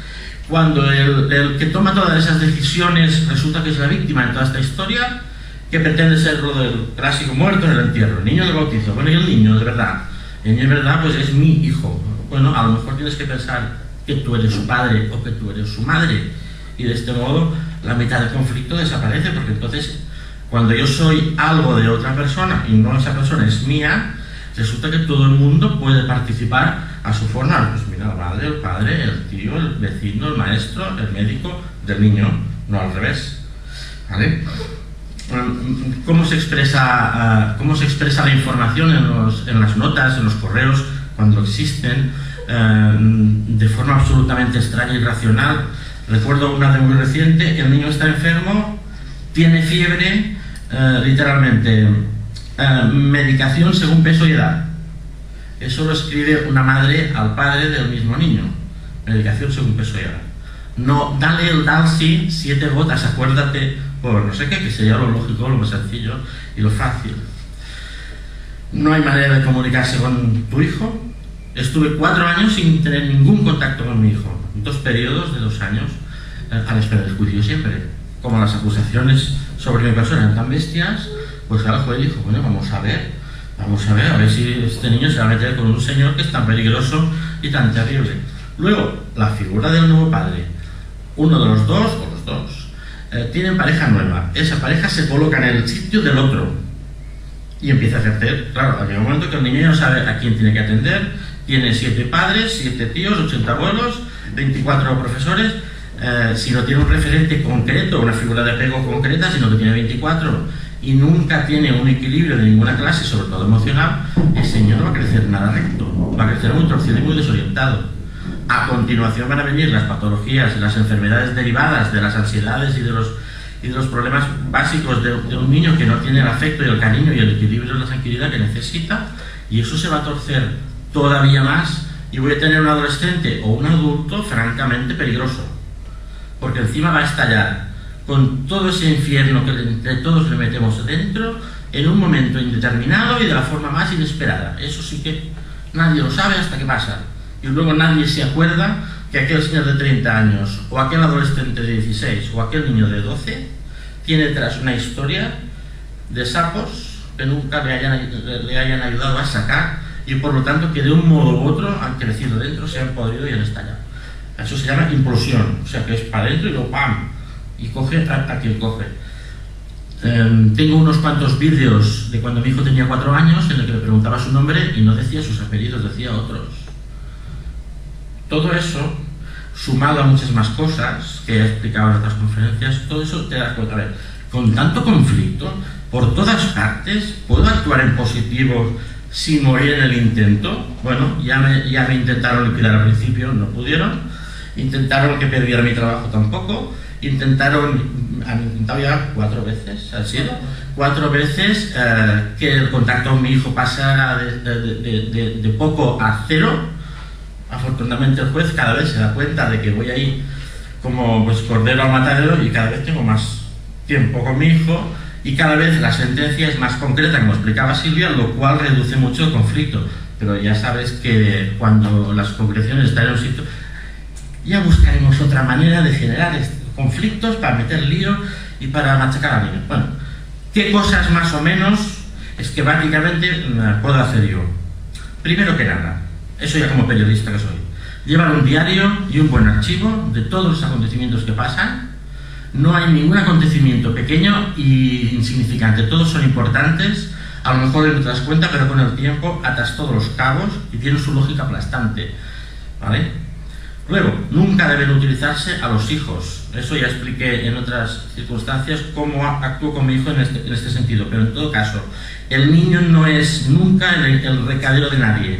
Cuando el que toma todas esas decisiones resulta que es la víctima de toda esta historia, que pretende ser lo del clásico muerto en el entierro, el niño del bautizo. Bueno, y el niño de verdad. El niño de verdad, pues es mi hijo. Bueno, a lo mejor tienes que pensar que tú eres su padre o que tú eres su madre. Y de este modo la mitad del conflicto desaparece, porque entonces cuando yo soy algo de otra persona y no esa persona es mía, resulta que todo el mundo puede participar a su forma. Pues mira, la madre, el padre, el tío, el vecino, el maestro, el médico del niño, no al revés. ¿Vale? ¿Cómo se expresa la información en las notas, en los correos, cuando existen, de forma absolutamente extraña y irracional? Recuerdo una de muy reciente: el niño está enfermo, tiene fiebre, literalmente, medicación según peso y edad. Eso lo escribe una madre al padre del mismo niño. Medicación según peso y edad. No, dale el Dalsy 7 gotas, acuérdate, por no sé qué, que sería lo lógico, lo más sencillo y lo fácil. No hay manera de comunicarse con tu hijo. Estuve 4 años sin tener ningún contacto con mi hijo, 2 periodos de 2 años, a la espera del juicio siempre. Como las acusaciones sobre mi persona eran tan bestias, pues ahora el juez dijo, bueno, vamos a ver si este niño se va a meter con un señor que es tan peligroso y tan terrible. Luego, la figura del nuevo padre, uno de los dos, o los dos, tienen pareja nueva, esa pareja se coloca en el sitio del otro y empieza a ejercer, claro, llega un momento que el niño ya no sabe a quién tiene que atender, tiene 7 padres, 7 tíos, 80 abuelos, 24 profesores, si no tiene un referente concreto, una figura de apego concreta, sino que tiene 24 y nunca tiene un equilibrio de ninguna clase, sobre todo emocional, ese niño no va a crecer nada recto, va a crecer muy torcido y muy desorientado. A continuación van a venir las patologías y las enfermedades derivadas de las ansiedades y de los problemas básicos de un niño que no tiene el afecto y el cariño y el equilibrio y la tranquilidad que necesita, y eso se va a torcer todavía más y voy a tener un adolescente o un adulto francamente peligroso, porque encima va a estallar con todo ese infierno que entre todos le metemos dentro en un momento indeterminado y de la forma más inesperada. Eso sí que nadie lo sabe hasta que pasa, y luego nadie se acuerda que aquel señor de 30 años o aquel adolescente de 16 o aquel niño de 12 tiene detrás una historia de sapos que nunca le hayan ayudado a sacar, y por lo tanto que de un modo u otro han crecido dentro, se han podrido y han estallado. Eso se llama implosión, o sea que es para adentro y luego ¡pam! Y coge a quien coge. Tengo unos cuantos vídeos de cuando mi hijo tenía 4 años en el que le preguntaba su nombre y no decía sus apellidos, decía otros. Todo eso, sumado a muchas más cosas que he explicado en otras conferencias, todo eso te das cuenta. A ver, con tanto conflicto por todas partes, ¿puedo actuar en positivo sin morir en el intento? Bueno, ya me intentaron liquidar al principio, no pudieron. Intentaron que perdiera mi trabajo, tampoco. Han intentado ya 4 veces, han sido 4 veces que el contacto con mi hijo pasa de poco a 0. Afortunadamente el juez cada vez se da cuenta de que voy ahí como pues cordero al matadero, y cada vez tengo más tiempo con mi hijo, y cada vez la sentencia es más concreta, como explicaba Silvia, lo cual reduce mucho el conflicto. Pero ya sabes que cuando las concreciones están en un sitio, ya buscaremos otra manera de generar conflictos para meter lío y para machacar al niño. Bueno, ¿qué cosas más o menos esquemáticamente puedo hacer yo? Primero que nada, eso ya como periodista que soy, llevar un diario y un buen archivo de todos los acontecimientos que pasan. No hay ningún acontecimiento pequeño y insignificante, todos son importantes. A lo mejor no te das cuenta, pero con el tiempo atas todos los cabos y tienen su lógica aplastante, ¿vale? Luego, nunca deben utilizarse a los hijos. Eso ya expliqué en otras circunstancias cómo actúo con mi hijo en este sentido, pero en todo caso, el niño no es nunca el recadero de nadie.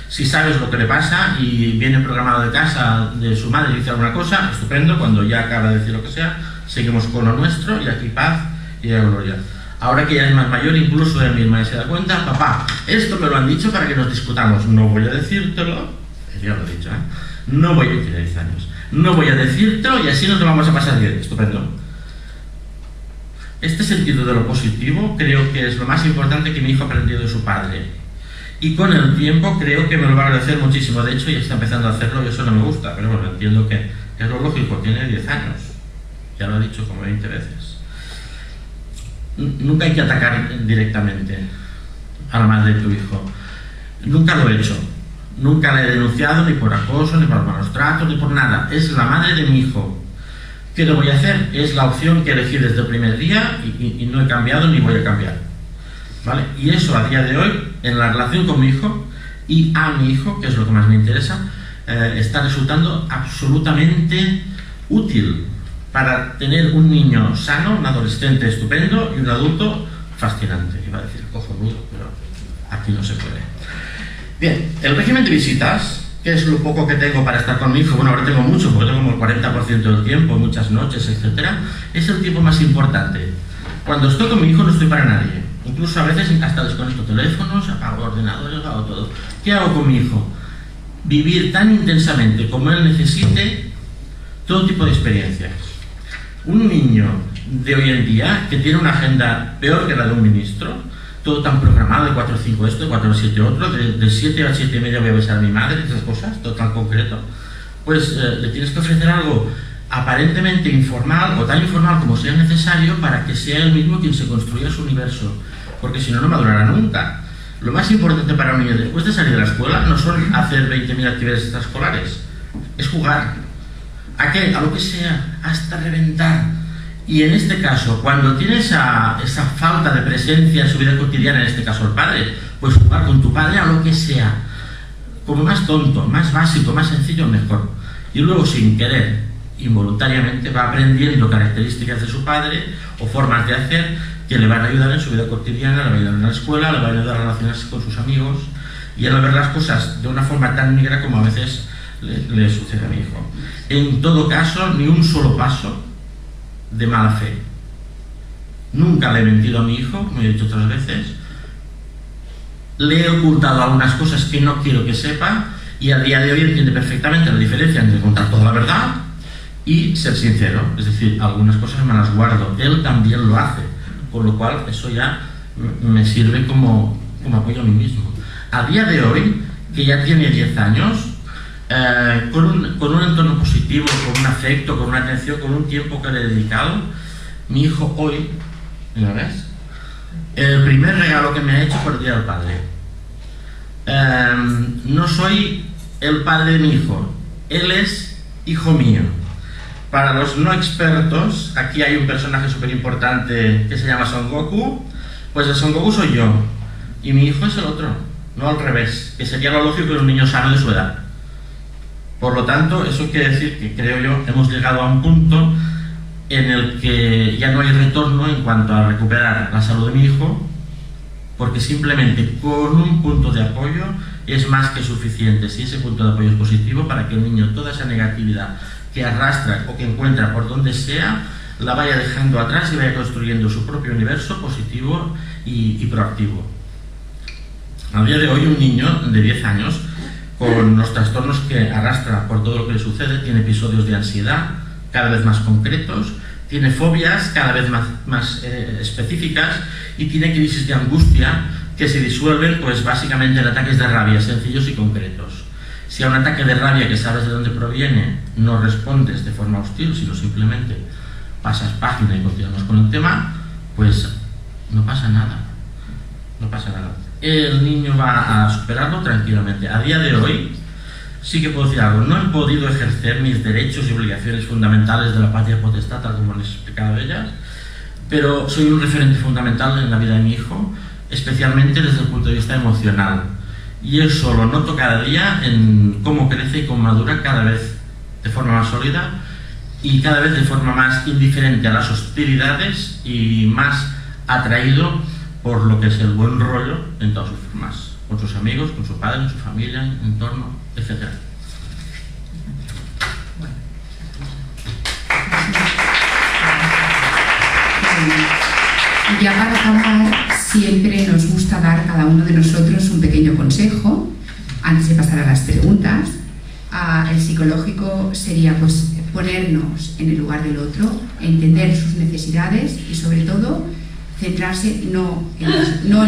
Si sabes lo que le pasa y viene programado de casa de su madre y dice alguna cosa, estupendo. Cuando ya acaba de decir lo que sea, seguimos con lo nuestro y aquí paz y gloria. Ahora que ya es más mayor, incluso él misma se da cuenta, papá, esto me lo han dicho para que nos discutamos, no voy a decírtelo, ya lo he dicho, no voy a decir 10 años, no voy a decírtelo y así nos lo vamos a pasar bien, estupendo. Este sentido de lo positivo creo que es lo más importante que mi hijo ha aprendido de su padre, y con el tiempo creo que me lo va a agradecer muchísimo. De hecho ya está empezando a hacerlo y eso no me gusta, pero bueno, entiendo que es lo lógico, tiene 10 años, ya lo he dicho como 20 veces. Nunca hay que atacar directamente a la madre de tu hijo, nunca lo he hecho. Nunca la he denunciado ni por acoso, ni por malos tratos, ni por nada. Es la madre de mi hijo. ¿Qué le voy a hacer? Es la opción que elegí desde el primer día y no he cambiado ni voy a cambiar, ¿vale? Y eso a día de hoy, en la relación con mi hijo y a mi hijo, que es lo que más me interesa, está resultando absolutamente útil para tener un niño sano, un adolescente estupendo y un adulto fascinante. Iba a decir cojonudo, pero aquí no se puede. Bien, el régimen de visitas, que es lo poco que tengo para estar con mi hijo, bueno, ahora tengo mucho, porque tengo como el 40% del tiempo, muchas noches, etc. Es el tiempo más importante. Cuando estoy con mi hijo no estoy para nadie. Incluso a veces hasta desconecto teléfonos, apago ordenadores, hago todo. ¿Qué hago con mi hijo? Vivir tan intensamente como él necesite todo tipo de experiencias. Un niño de hoy en día, que tiene una agenda peor que la de un ministro, todo tan programado, de 4 a 5 esto, de 4 a 7 otro, de 7 a 7 y media voy a besar a mi madre, esas cosas, todo tan concreto, pues le tienes que ofrecer algo aparentemente informal o tan informal como sea necesario para que sea él mismo quien se construya su universo, porque si no, no madurará nunca. Lo más importante para un niño después de salir de la escuela no son hacer 20.000 actividades extraescolares, es jugar. ¿A qué? A lo que sea, hasta reventar. Y en este caso, cuando tienes esa falta de presencia en su vida cotidiana, en este caso el padre, pues jugar con tu padre a lo que sea, como más tonto, más básico, más sencillo, mejor. Y luego, sin querer, involuntariamente, va aprendiendo características de su padre o formas de hacer que le van a ayudar en su vida cotidiana, le van a ayudar en la escuela, le van a ayudar a relacionarse con sus amigos y a no ver las cosas de una forma tan negra como a veces le sucede a mi hijo. En todo caso, ni un solo paso de mala fe. Nunca le he mentido a mi hijo, como he dicho otras veces. Le he ocultado algunas cosas que no quiero que sepa y a día de hoy entiende perfectamente la diferencia entre contar toda la verdad y ser sincero. Es decir, algunas cosas me las guardo. Él también lo hace, con lo cual eso ya me sirve como apoyo a mí mismo. A día de hoy, que ya tiene 10 años, con un entorno positivo, con un afecto, con una atención, con un tiempo que le he dedicado, mi hijo hoy, ¿lo ves? El primer regalo que me ha hecho por el Día del Padre. No soy el padre de mi hijo, él es hijo mío. Para los no expertos, aquí hay un personaje súper importante que se llama Son Goku. Pues el Son Goku soy yo y mi hijo es el otro, no al revés, que sería lo lógico en un niño sano de su edad. Por lo tanto, eso quiere decir que, creo yo, hemos llegado a un punto en el que ya no hay retorno en cuanto a recuperar la salud de mi hijo, porque simplemente con un punto de apoyo es más que suficiente. Si ese punto de apoyo es positivo, para que el niño toda esa negatividad que arrastra o que encuentra por donde sea, la vaya dejando atrás y vaya construyendo su propio universo positivo y proactivo. A día de hoy, un niño de 10 años con los trastornos que arrastra por todo lo que le sucede, tiene episodios de ansiedad cada vez más concretos, tiene fobias cada vez más específicas y tiene crisis de angustia que se disuelven pues básicamente en ataques de rabia sencillos y concretos. Si a un ataque de rabia que sabes de dónde proviene no respondes de forma hostil, sino simplemente pasas página y continuamos con el tema, pues no pasa nada. No pasa nada. El niño va a superarlo tranquilamente. A día de hoy sí que puedo decir algo. No he podido ejercer mis derechos y obligaciones fundamentales de la patria potestad, tal como les he explicado a ellas, pero soy un referente fundamental en la vida de mi hijo, especialmente desde el punto de vista emocional. Y eso lo noto cada día en cómo crece y cómo madura cada vez de forma más sólida y cada vez de forma más indiferente a las hostilidades y más atraído por lo que es el buen rollo en todas sus formas, con sus amigos, con su padre, con su familia, entorno, etc. Ya para acabar, siempre nos gusta dar a cada uno de nosotros un pequeño consejo antes de pasar a las preguntas. El psicológico sería pues ponernos en el lugar del otro, entender sus necesidades y sobre todo centrarse no en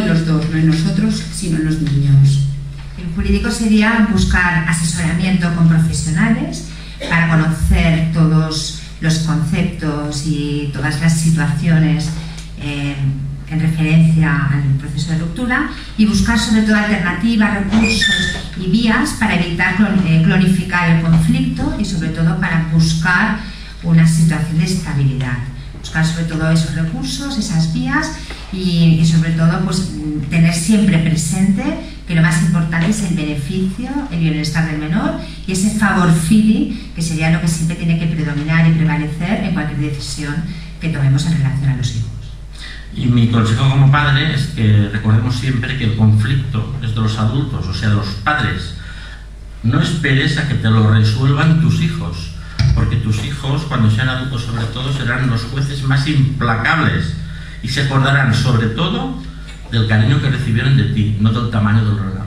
los dos, no en nosotros, sino en los niños. El jurídico sería buscar asesoramiento con profesionales para conocer todos los conceptos y todas las situaciones en referencia al proceso de ruptura y buscar sobre todo alternativas, recursos y vías para evitar clonificar el conflicto y sobre todo para buscar una situación de estabilidad. Buscar sobre todo esos recursos, esas vías y sobre todo pues tener siempre presente que lo más importante es el beneficio, el bienestar del menor y ese favor fili, que sería lo que siempre tiene que predominar y prevalecer en cualquier decisión que tomemos en relación a los hijos. Y mi consejo como padre es que recordemos siempre que el conflicto es de los adultos, o sea, de los padres. No esperes a que te lo resuelvan tus hijos, porque tus hijos, cuando sean adultos sobre todo, serán los jueces más implacables y se acordarán sobre todo del cariño que recibieron de ti, no del tamaño de los regalos.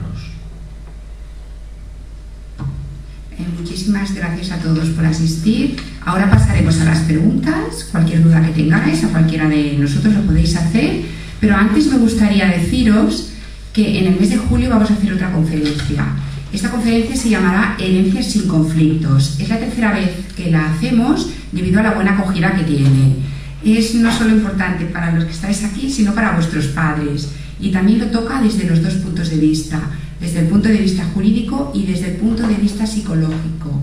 Muchísimas gracias a todos por asistir. Ahora pasaremos a las preguntas. Cualquier duda que tengáis, a cualquiera de nosotros lo podéis hacer. Pero antes me gustaría deciros que en el mes de julio vamos a hacer otra conferencia. Esta conferencia se llamará Herencias sin conflictos. Es la tercera vez que la hacemos debido a la buena acogida que tiene. Es no solo importante para los que estáis aquí, sino para vuestros padres. Y también lo toca desde los dos puntos de vista, desde el punto de vista jurídico y desde el punto de vista psicológico.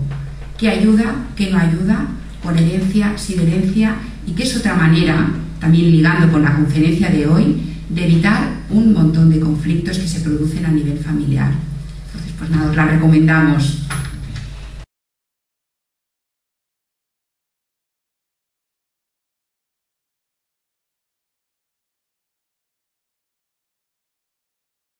¿Qué ayuda? ¿Qué no ayuda? Con herencia, sin herencia, y que es otra manera, también ligando con la conferencia de hoy, de evitar un montón de conflictos que se producen a nivel familiar. Entonces, pues nada, os la recomendamos.